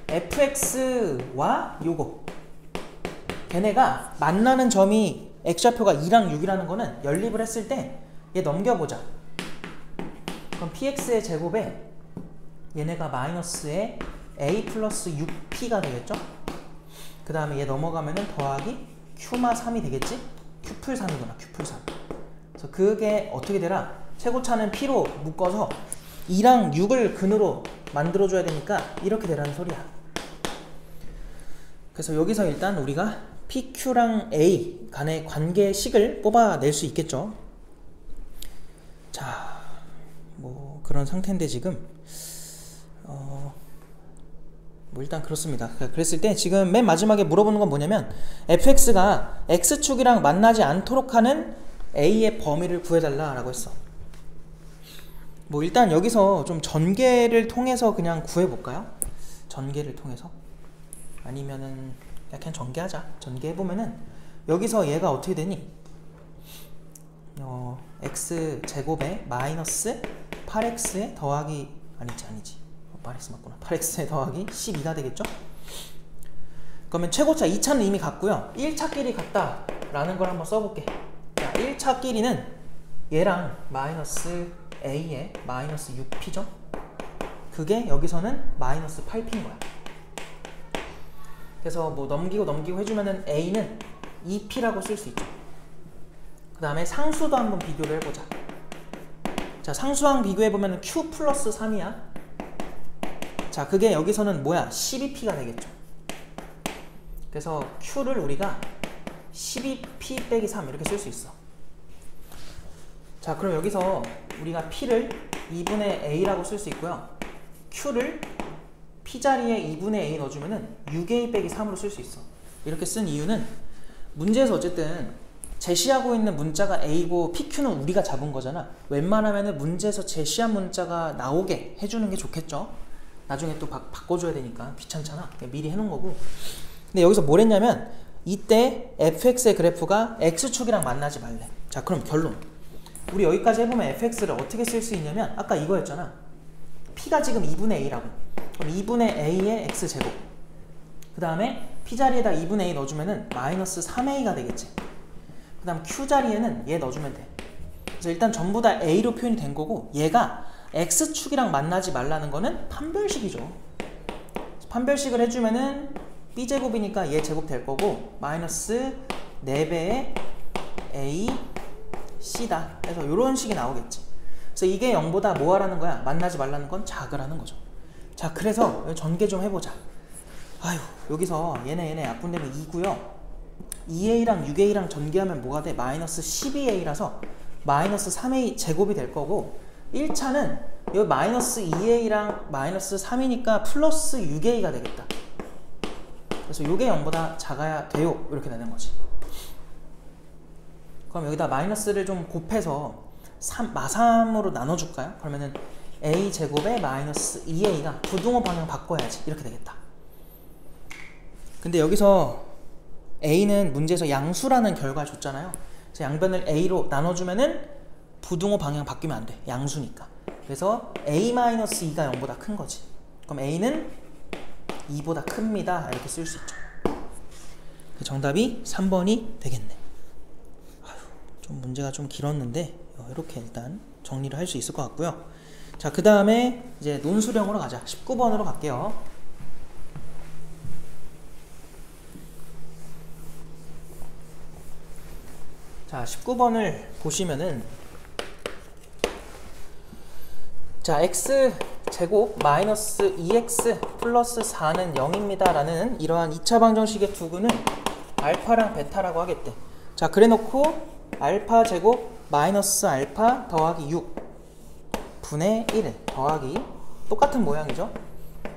fx와 요거 걔네가 만나는 점이 x좌표가 2랑 6이라는 거는 연립을 했을 때 얘 넘겨보자. 그럼 px의 제곱에 얘네가 마이너스에 a 플러스 6p가 되겠죠? 그 다음에 얘 넘어가면은 더하기 q마 3이 되겠지? q풀 3이구나. q풀 3. 그래서 그게 어떻게 되라? 최고차는 p로 묶어서 2랑 6을 근으로 만들어줘야 되니까 이렇게 되라는 소리야. 그래서 여기서 일단 우리가 PQ랑 A 간의 관계식을 뽑아낼 수 있겠죠. 자, 뭐 그런 상태인데 지금 뭐 일단 그렇습니다. 그랬을 때 지금 맨 마지막에 물어보는 건 뭐냐면 fx가 x축이랑 만나지 않도록 하는 a의 범위를 구해달라 라고 했어. 뭐 일단 여기서 좀 전개를 통해서 그냥 구해볼까요? 전개를 통해서? 아니면은 그냥 전개하자. 전개해보면은 여기서 얘가 어떻게 되니? x제곱에 마이너스 8x에 더하기 아니지 8x 맞구나. 8x에 더하기 12가 되겠죠? 그러면 최고차 2차는 이미 같고요. 1차 끼리 같다 라는 걸 한번 써볼게. 자, 1차 끼리는 얘랑 마이너스 a에 마이너스 6p죠? 그게 여기서는 마이너스 8p인 거야. 그래서 뭐 넘기고 해주면은 a는 2p라고 쓸 수 있죠. 그 다음에 상수도 한번 비교를 해보자. 자, 상수항 비교해보면 q 플러스 3이야. 자, 그게 여기서는 뭐야? 12p가 되겠죠. 그래서 q를 우리가 12p 빼기 3 이렇게 쓸 수 있어. 자, 그럼 여기서 우리가 p를 2분의 a라고 쓸 수 있고요. q를 p 자리에 2분의 a 넣어주면은 6a 빼기 3으로 쓸 수 있어. 이렇게 쓴 이유는 문제에서 어쨌든 제시하고 있는 문자가 a고 pq는 우리가 잡은 거잖아. 웬만하면은 문제에서 제시한 문자가 나오게 해주는 게 좋겠죠. 나중에 또 바꿔줘야 되니까 귀찮잖아. 미리 해놓은 거고. 근데 여기서 뭘 했냐면 이때 fx의 그래프가 x축이랑 만나지 말래. 자, 그럼 결론. 우리 여기까지 해보면 fx를 어떻게 쓸 수 있냐면 아까 이거였잖아. p가 지금 2분의 a라고. 그럼 2분의 a의 x제곱. 그 다음에 p 자리에다 2분의 a 넣어주면은 마이너스 3a가 되겠지. 그 다음 q 자리에는 얘 넣어주면 돼. 그래서 일단 전부 다 a로 표현이 된 거고 얘가 x축이랑 만나지 말라는 거는 판별식이죠. 판별식을 해주면은 b제곱이니까 얘 제곱 될 거고 마이너스 4배의 a c다. 그래서 이런 식이 나오겠지. 그래서 이게 0보다 뭐 하라는 거야? 만나지 말라는 건 작으라는 거죠. 자, 그래서 전개 좀 해보자. 아유, 여기서 얘네 약분되면 2고요 2a랑 6a랑 전개하면 뭐가 돼? 마이너스 12a라서 마이너스 3a 제곱이 될 거고 1차는 여기 마이너스 2a랑 마이너스 3이니까 플러스 6a가 되겠다. 그래서 이게 0보다 작아야 돼요. 이렇게 되는 거지. 그럼 여기다 마이너스를 좀 곱해서 마삼으로 나눠줄까요? 그러면은 a 제곱에 마이너스 2a가 부등호 방향 바꿔야지. 이렇게 되겠다. 근데 여기서 a는 문제에서 양수라는 결과를 줬잖아요. 그래서 양변을 a로 나눠주면은 부등호 방향 바뀌면 안 돼. 양수니까. 그래서 a-2가 0보다 큰 거지. 그럼 a는 2보다 큽니다. 이렇게 쓸 수 있죠. 정답이 3번이 되겠네. 아휴, 좀 문제가 좀 길었는데 이렇게 일단 정리를 할 수 있을 것 같고요. 자, 그 다음에 이제 논술형으로 가자. 19번으로 갈게요. 자, 19번을 보시면은 자, x제곱 마이너스 2x 플러스 4는 0입니다 라는 이러한 2차 방정식의 두근은 알파랑 베타라고 하겠대. 자, 그래 놓고 알파 제곱 마이너스 알파 더하기 6 분의 1 더하기 똑같은 모양이죠.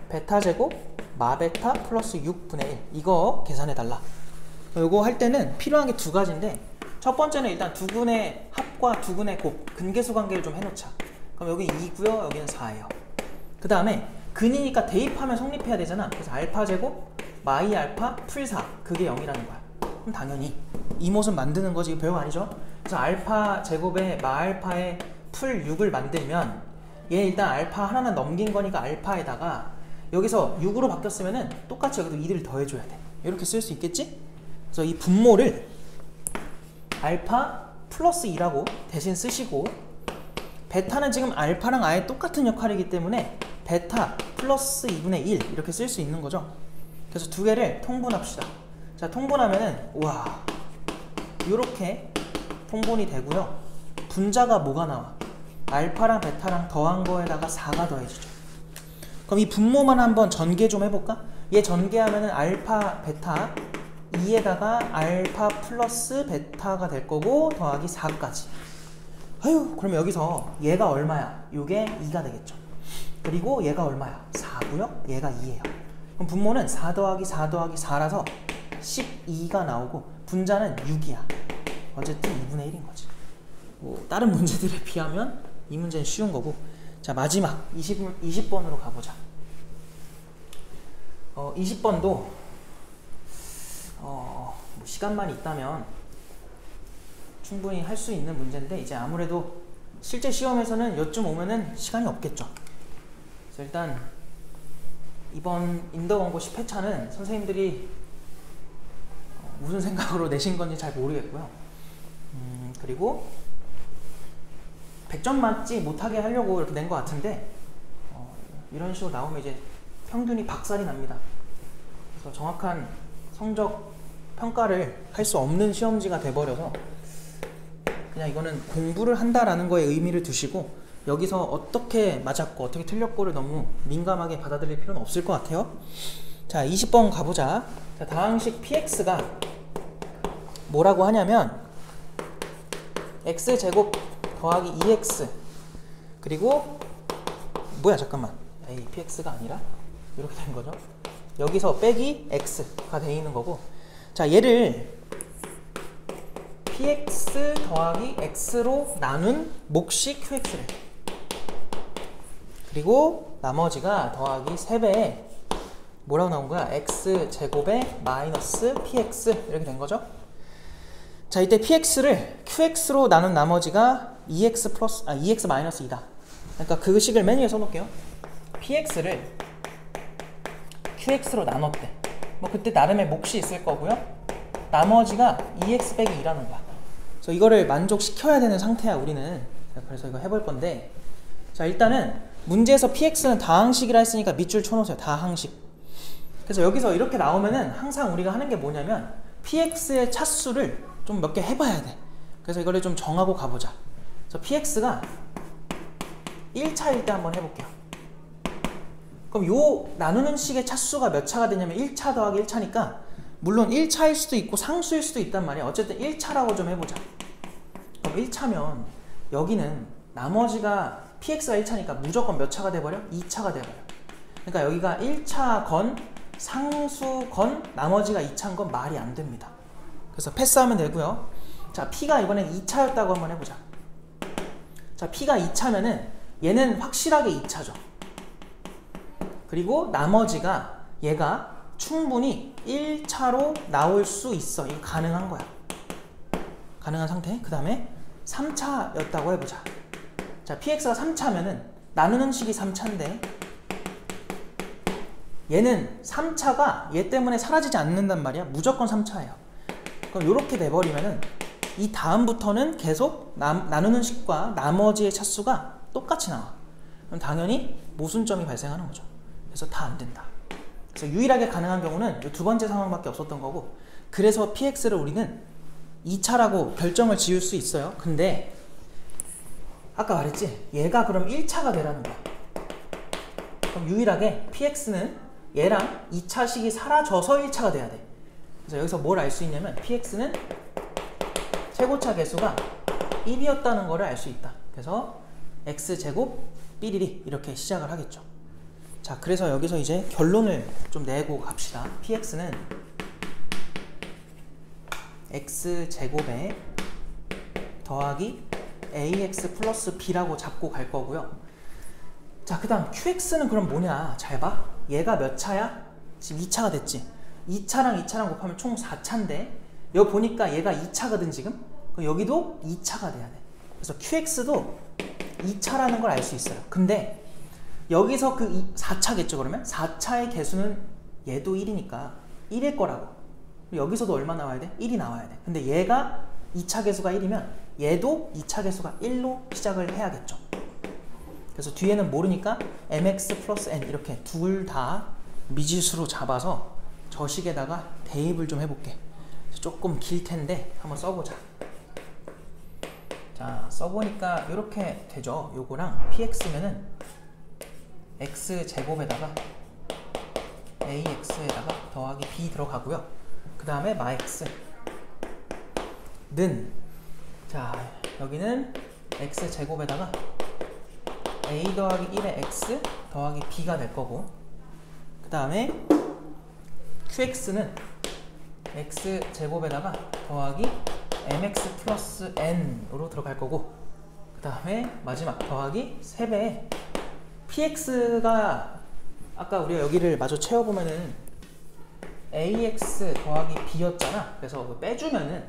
베타 제곱 마베타 플러스 6 분의 1 이거 계산해 달라. 이거 할 때는 필요한 게 두 가지인데 첫 번째는 일단 두근의 합과 두근의 곱 근계수 관계를 좀 해놓자. 그럼 여기 2고요 여기는 4예요. 그 다음에 근이니까 대입하면 성립해야 되잖아. 그래서 알파 제곱 마이 알파 풀 4 그게 0이라는 거야. 그럼 당연히 이 모습 만드는 거지. 이거 별거 아니죠. 그래서 알파 제곱에 마알파에 풀 6을 만들면 얘 일단 알파 하나만 넘긴 거니까 알파에다가 여기서 6으로 바뀌었으면은 똑같이 여기도 2를 더해줘야 돼. 이렇게 쓸 수 있겠지? 그래서 이 분모를 알파 플러스 2라고 대신 쓰시고, 베타는 지금 알파랑 아예 똑같은 역할이기 때문에 베타 플러스 2분의 1 이렇게 쓸 수 있는 거죠. 그래서 두 개를 통분합시다. 자, 통분하면은 와, 이렇게 통분이 되고요. 분자가 뭐가 나와? 알파랑 베타랑 더한 거에다가 4가 더해지죠. 그럼 이 분모만 한번 전개 좀 해볼까? 얘 전개하면은 알파 베타 2에다가 알파 플러스 베타가 될 거고 더하기 4까지. 아유, 그럼 여기서 얘가 얼마야? 요게 2가 되겠죠. 그리고 얘가 얼마야? 4고요. 얘가 2예요. 그럼 분모는 4 더하기 4 더하기 4라서 12가 나오고 분자는 6이야. 어쨌든 2분의 1인 거지. 뭐 다른 문제들에 비하면 이 문제는 쉬운 거고. 자, 마지막 20번으로 가보자. 20번도 뭐 시간만 있다면 충분히 할 수 있는 문제인데, 이제 아무래도 실제 시험에서는 요쯤 오면은 시간이 없겠죠. 그래서 일단 이번 인더원고 10회차는 선생님들이 무슨 생각으로 내신 건지 잘 모르겠고요. 그리고 100점 맞지 못하게 하려고 이렇게 낸 것 같은데, 이런 식으로 나오면 이제 평균이 박살이 납니다. 그래서 정확한 성적 평가를 할 수 없는 시험지가 돼버려서 그냥 이거는 공부를 한다라는 거에 의미를 두시고, 여기서 어떻게 맞았고 어떻게 틀렸고를 너무 민감하게 받아들일 필요는 없을 것 같아요. 자, 20번 가보자. 자, 다항식 px가 뭐라고 하냐면 x제곱 더하기 2x 그리고 뭐야, 잠깐만, px가 아니라 이렇게 된 거죠. 여기서 빼기 x가 돼 있는 거고, 자, 얘를 px 더하기 x로 나눈 몫이 qx래. 그리고 나머지가 더하기 3배에 뭐라고 나온 거야? x제곱에 마이너스 px 이렇게 된 거죠. 자, 이때 px를 qx로 나눈 나머지가 2x 마이너스 2다. 그러니까 그 식을 맨 위에 써놓을게요. px를 qx로 나눴대. 뭐 그때 나름의 몫이 있을 거고요. 나머지가 2x 빼기 2라는 거야. 그래서 이거를 만족시켜야 되는 상태야, 우리는. 그래서 이거 해볼 건데, 자, 일단은 문제에서 px는 다항식이라 했으니까 밑줄 쳐놓으세요. 다항식. 그래서 여기서 이렇게 나오면은 항상 우리가 하는 게 뭐냐면 px의 차수를 좀 몇 개 해봐야 돼. 그래서 이거를 좀 정하고 가보자. 그래서 px가 1차일 때 한번 해볼게요. 그럼 요 나누는 식의 차수가 몇 차가 되냐면 1차 더하기 1차니까 물론 1차일 수도 있고 상수일 수도 있단 말이야. 어쨌든 1차라고 좀 해보자. 그럼 1차면 여기는 나머지가 px가 1차니까 무조건 몇 차가 돼버려? 2차가 돼버려. 그러니까 여기가 1차 건 상수 건 나머지가 2차인 건 말이 안 됩니다. 그래서 패스하면 되고요. 자, p가 이번엔 2차였다고 한번 해보자. 자, p가 2차면은 얘는 확실하게 2차죠. 그리고 나머지가 얘가 충분히 1차로 나올 수 있어. 이거 가능한 거야. 가능한 상태. 그 다음에 3차였다고 해보자. 자, px가 3차면은 나누는 식이 3차인데 얘는 3차가 얘 때문에 사라지지 않는단 말이야. 무조건 3차예요. 그럼 이렇게 돼버리면은 이 다음부터는 계속 나누는 식과 나머지의 차수가 똑같이 나와. 그럼 당연히 모순점이 발생하는 거죠. 그래서 다 안 된다. 그래서 유일하게 가능한 경우는 이 두 번째 상황밖에 없었던 거고, 그래서 px를 우리는 2차라고 결정을 지을 수 있어요. 근데 아까 말했지? 얘가 그럼 1차가 되라는 거야. 그럼 유일하게 px는 얘랑 2차식이 사라져서 1차가 돼야 돼. 그래서 여기서 뭘 알 수 있냐면 px는 최고차 개수가 1이었다는 거를 알 수 있다. 그래서 x제곱 삐리리 이렇게 시작을 하겠죠. 자, 그래서 여기서 이제 결론을 좀 내고 갑시다. px는 x제곱에 더하기 ax 플러스 b라고 잡고 갈 거고요. 자, 그 다음 qx는 그럼 뭐냐? 잘 봐. 얘가 몇 차야? 지금 2차가 됐지. 2차랑 2차랑 곱하면 총 4차인데 여기 보니까 얘가 2차거든 지금. 그럼 여기도 2차가 돼야 돼. 그래서 QX도 2차라는 걸 알 수 있어요. 근데 여기서 그 4차겠죠 그러면? 4차의 개수는 얘도 1이니까 1일 거라고. 여기서도 얼마 나와야 돼? 1이 나와야 돼. 근데 얘가 2차 개수가 1이면 얘도 2차 개수가 1로 시작을 해야겠죠. 그래서 뒤에는 모르니까 mx 플러스 n 이렇게 둘 다 미지수로 잡아서 저 식에다가 대입을 좀 해볼게. 조금 길 텐데 한번 써보자. 자, 써보니까 이렇게 되죠. 요거랑 px면은 x 제곱에다가 ax에다가 더하기 b 들어가고요. 그 다음에 마x 는, 자 여기는 x 제곱에다가 a 더하기 1의 x 더하기 b가 될 거고, 그 다음에 qx는 x 제곱에다가 더하기 mx 플러스 n으로 들어갈 거고, 그 다음에 마지막 더하기 3배에 px가 아까 우리가 여기를 마저 채워보면은 ax 더하기 b였잖아. 그래서 빼주면은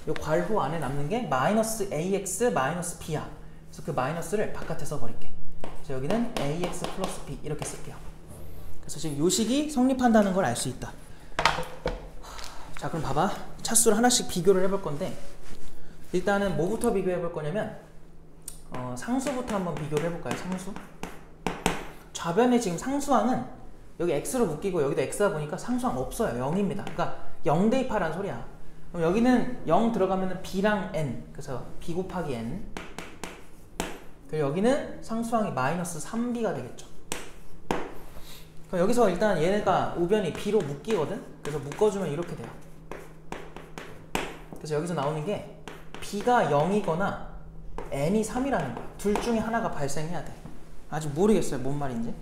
이 괄호 안에 남는 게 마이너스 ax 마이너스 b야. 그래서 그 마이너스를 바깥에 써버릴게. 그래서 여기는 ax 플러스 b 이렇게 쓸게요. 그래서 지금 이 식이 성립한다는 걸 알 수 있다. 자, 그럼 봐봐. 차수를 하나씩 비교를 해볼 건데, 일단은 뭐부터 비교해 볼 거냐면 상수부터 한번 비교를 해볼까요? 상수. 좌변에 지금 상수항은 여기 x로 묶이고 여기도 x다 보니까 상수항 없어요. 0입니다. 그러니까 0 대입하라는 소리야. 그럼 여기는 0 들어가면은 b랑 n, 그래서 b 곱하기 n. 그리고 여기는 상수항이 마이너스 3b가 되겠죠. 그럼 여기서 일단 얘네가 우변이 b로 묶이거든. 그래서 묶어주면 이렇게 돼요. 그래서 여기서 나오는 게 b가 0이거나 n이 3이라는 거야. 둘 중에 하나가 발생해야 돼. 아직 모르겠어요 뭔 말인지.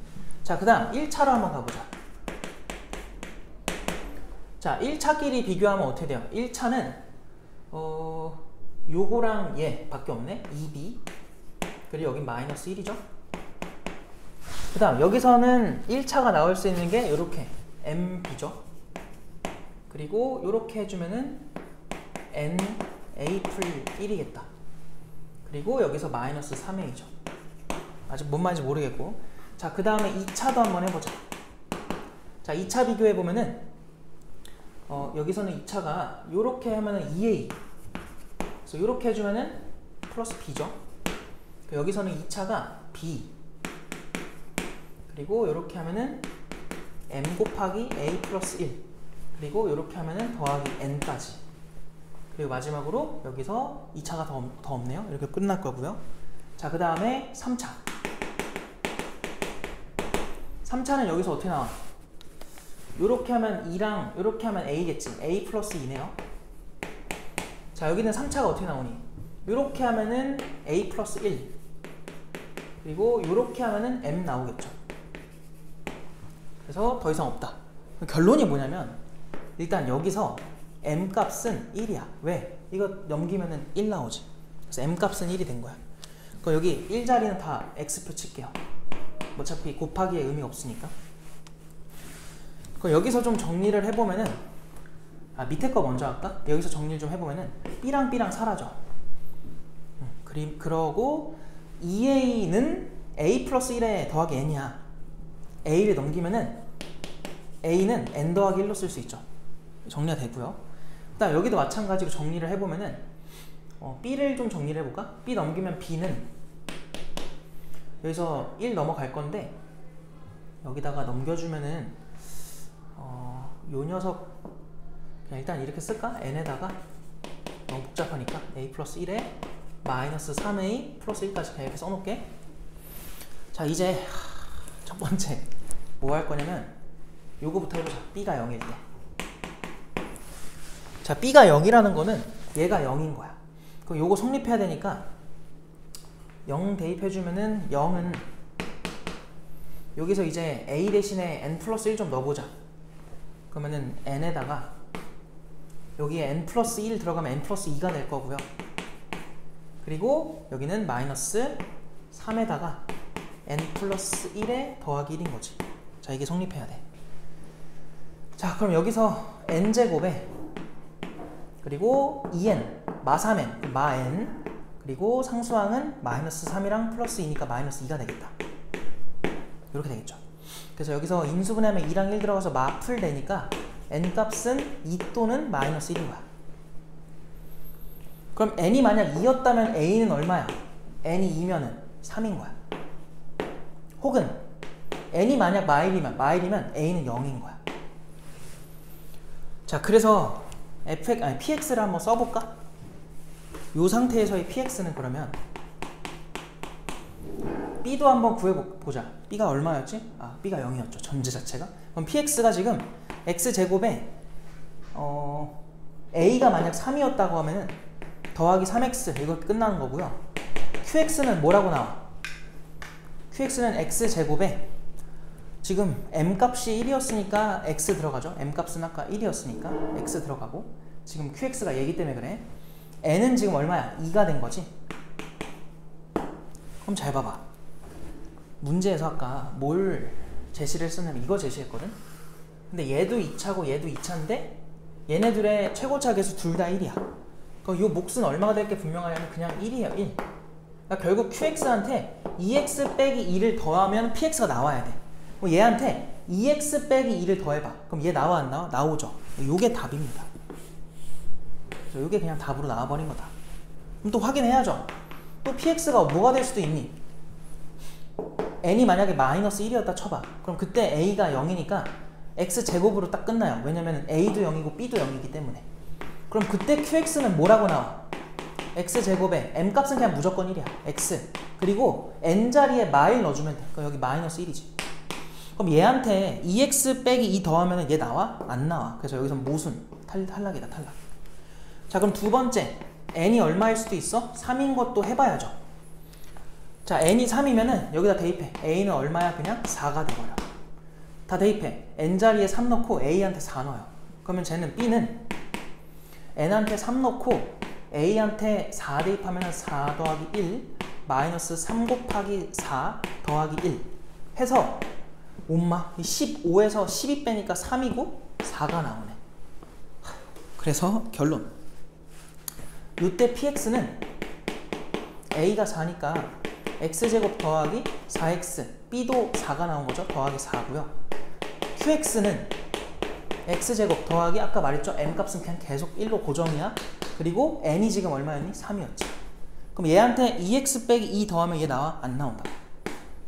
자, 그 다음 1차로 한번 가보자. 자, 1차끼리 비교하면 어떻게 돼요? 1차는 요거랑 얘 밖에 없네. 2b 그리고 여기 마이너스 1이죠. 그 다음 여기서는 1차가 나올 수 있는 게 요렇게 mb죠. 그리고 요렇게 해주면은 na 풀 1이겠다. 그리고 여기서 마이너스 3a죠. 아직 뭔 말인지 모르겠고. 자, 그 다음에 2차도 한번 해보자. 자, 2차 비교해보면은 여기서는 2차가 요렇게 하면은 2a, 그래서 요렇게 해주면은 플러스 b죠. 여기서는 2차가 b, 그리고 요렇게 하면은 m 곱하기 a 플러스 1, 그리고 요렇게 하면은 더하기 n까지. 그리고 마지막으로 여기서 2차가 더 없네요. 이렇게 끝날 거고요. 자, 그 다음에 3차. 3차는 여기서 어떻게 나와? 요렇게 하면 2랑 요렇게 하면 a겠지. a 플러스 2네요. 자, 여기는 3차가 어떻게 나오니? 요렇게 하면은 a 플러스 1, 그리고 요렇게 하면은 m 나오겠죠. 그래서 더 이상 없다. 결론이 뭐냐면 일단 여기서 m 값은 1이야. 왜? 이거 넘기면은 1 나오지. 그래서 m 값은 1이 된 거야. 그럼 여기 1자리는 다 x표 칠게요. 어차피 곱하기에 의미 없으니까. 그럼 여기서 좀 정리를 해보면은, 밑에 거 먼저 할까? 여기서 정리를 좀 해보면은 b랑 b랑 사라져. 그러고 2a는 a 플러스 1에 더하기 n이야. a를 넘기면은 a는 n 더하기 1로 쓸 수 있죠. 정리가 되고요. 그다음 여기도 마찬가지로 정리를 해보면은 b를 좀 정리를 해볼까? b 넘기면 b는 여기서 1 넘어갈 건데 여기다가 넘겨주면은 요 녀석 그냥 일단 이렇게 쓸까? n에다가 너무 복잡하니까 a 플러스 1에 마이너스 3a 플러스 1까지 그냥 이렇게 써놓을게. 자, 이제 첫 번째 뭐 할 거냐면 요거부터 해보자. b가 0일 때. 자, b가 0이라는 거는 얘가 0인 거야. 그럼 요거 성립해야 되니까 0 대입해주면은 0은 여기서 이제 a 대신에 n 플러스 1 좀 넣어보자. 그러면은 n에다가 여기에 n 플러스 1 들어가면 n 플러스 2가 될 거고요. 그리고 여기는 마이너스 3에다가 n 플러스 1에 더하기 1인 거지. 자, 이게 성립해야 돼. 자, 그럼 여기서 n제곱에 그리고 2n 마 3n 마 n 그리고 상수항은 마이너스 3이랑 플러스 2니까 마이너스 2가 되겠다. 이렇게 되겠죠. 그래서 여기서 인수분해하면 2랑 1 들어가서 마 풀 되니까 n 값은 2 또는 마이너스 1인 거야. 그럼 n이 만약 2였다면 a는 얼마야? n이 2면은 3인 거야. 혹은 n이 만약 마일이면 a는 0인 거야. 자, 그래서 px를 한번 써볼까? 이 상태에서의 px는 그러면 b도 한번 구해보자. b가 얼마였지? b가 0이었죠. 전제 자체가. 그럼 px가 지금 x제곱에 a가 만약 3이었다고 하면은 더하기 3x 이거 끝나는 거고요. qx는 뭐라고 나와? qx는 x제곱에 지금 m값이 1이었으니까 x 들어가죠. m값은 아까 1이었으니까 x 들어가고 지금 qx가 얘기 때문에 그래. n은 지금 얼마야? 2가 된 거지. 그럼 잘 봐봐. 문제에서 아까 뭘 제시를 했었냐면 이거 제시했거든. 근데 얘도 2차고 얘도 2차인데 얘네들의 최고차 계수 둘 다 1이야. 그럼 이 몫은 얼마가 될 게 분명하냐면 그냥 1이에요. 1. 그러니까 결국 qx한테 2x 빼기 2를 더하면 px가 나와야 돼. 그럼 얘한테 2x 빼기 2를 더해봐. 그럼 얘 나와 안 나와? 나오죠. 요게 답입니다. 그래서 요게 그냥 답으로 나와버린 거다. 그럼 또 확인해야죠. 또 px가 뭐가 될 수도 있니? n이 만약에 마이너스 1이었다 쳐봐. 그럼 그때 a가 0이니까 x제곱으로 딱 끝나요. 왜냐면 a도 0이고 b도 0이기 때문에. 그럼 그때 qx는 뭐라고 나와? x제곱에 m값은 그냥 무조건 1이야. x. 그리고 n자리에 마일 넣어주면 돼. 그럼 여기 마이너스 1이지. 그럼 얘한테 2x 빼기 2 더하면 얘 나와? 안 나와. 그래서 여기서 모순. 탈락이다. 탈락. 자, 그럼 두 번째. n이 얼마일 수도 있어? 3인 것도 해봐야죠. 자, n이 3이면은 여기다 대입해. a는 얼마야? 그냥 4가 돼버려. 다 대입해. n자리에 3 넣고 a한테 4 넣어요. 그러면 쟤는 b는 n한테 3 넣고 a한테 4 대입하면 4 더하기 1 마이너스 3 곱하기 4 더하기 1 해서 엄마 15에서 12 빼니까 3이고 4가 나오네. 그래서 결론. 이때 px는 a가 4니까 x제곱 더하기 4x b도 4가 나온 거죠. 더하기 4고요. qx는 x제곱 더하기 아까 말했죠. m값은 그냥 계속 1로 고정이야. 그리고 n이 지금 얼마였니? 3이었지. 그럼 얘한테 2x 빼기 2 더하면 얘 나와? 안 나온다.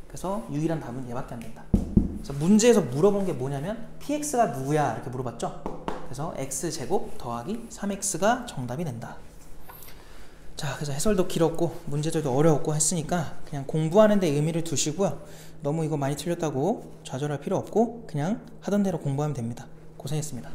그래서 유일한 답은 얘밖에 안 된다. 그래서 문제에서 물어본 게 뭐냐면 px가 누구야? 이렇게 물어봤죠. 그래서 x제곱 더하기 3x가 정답이 된다. 자, 그래서 해설도 길었고 문제들도 어려웠고 했으니까 그냥 공부하는 데 의미를 두시고요. 너무 이거 많이 틀렸다고 좌절할 필요 없고 그냥 하던 대로 공부하면 됩니다. 고생했습니다.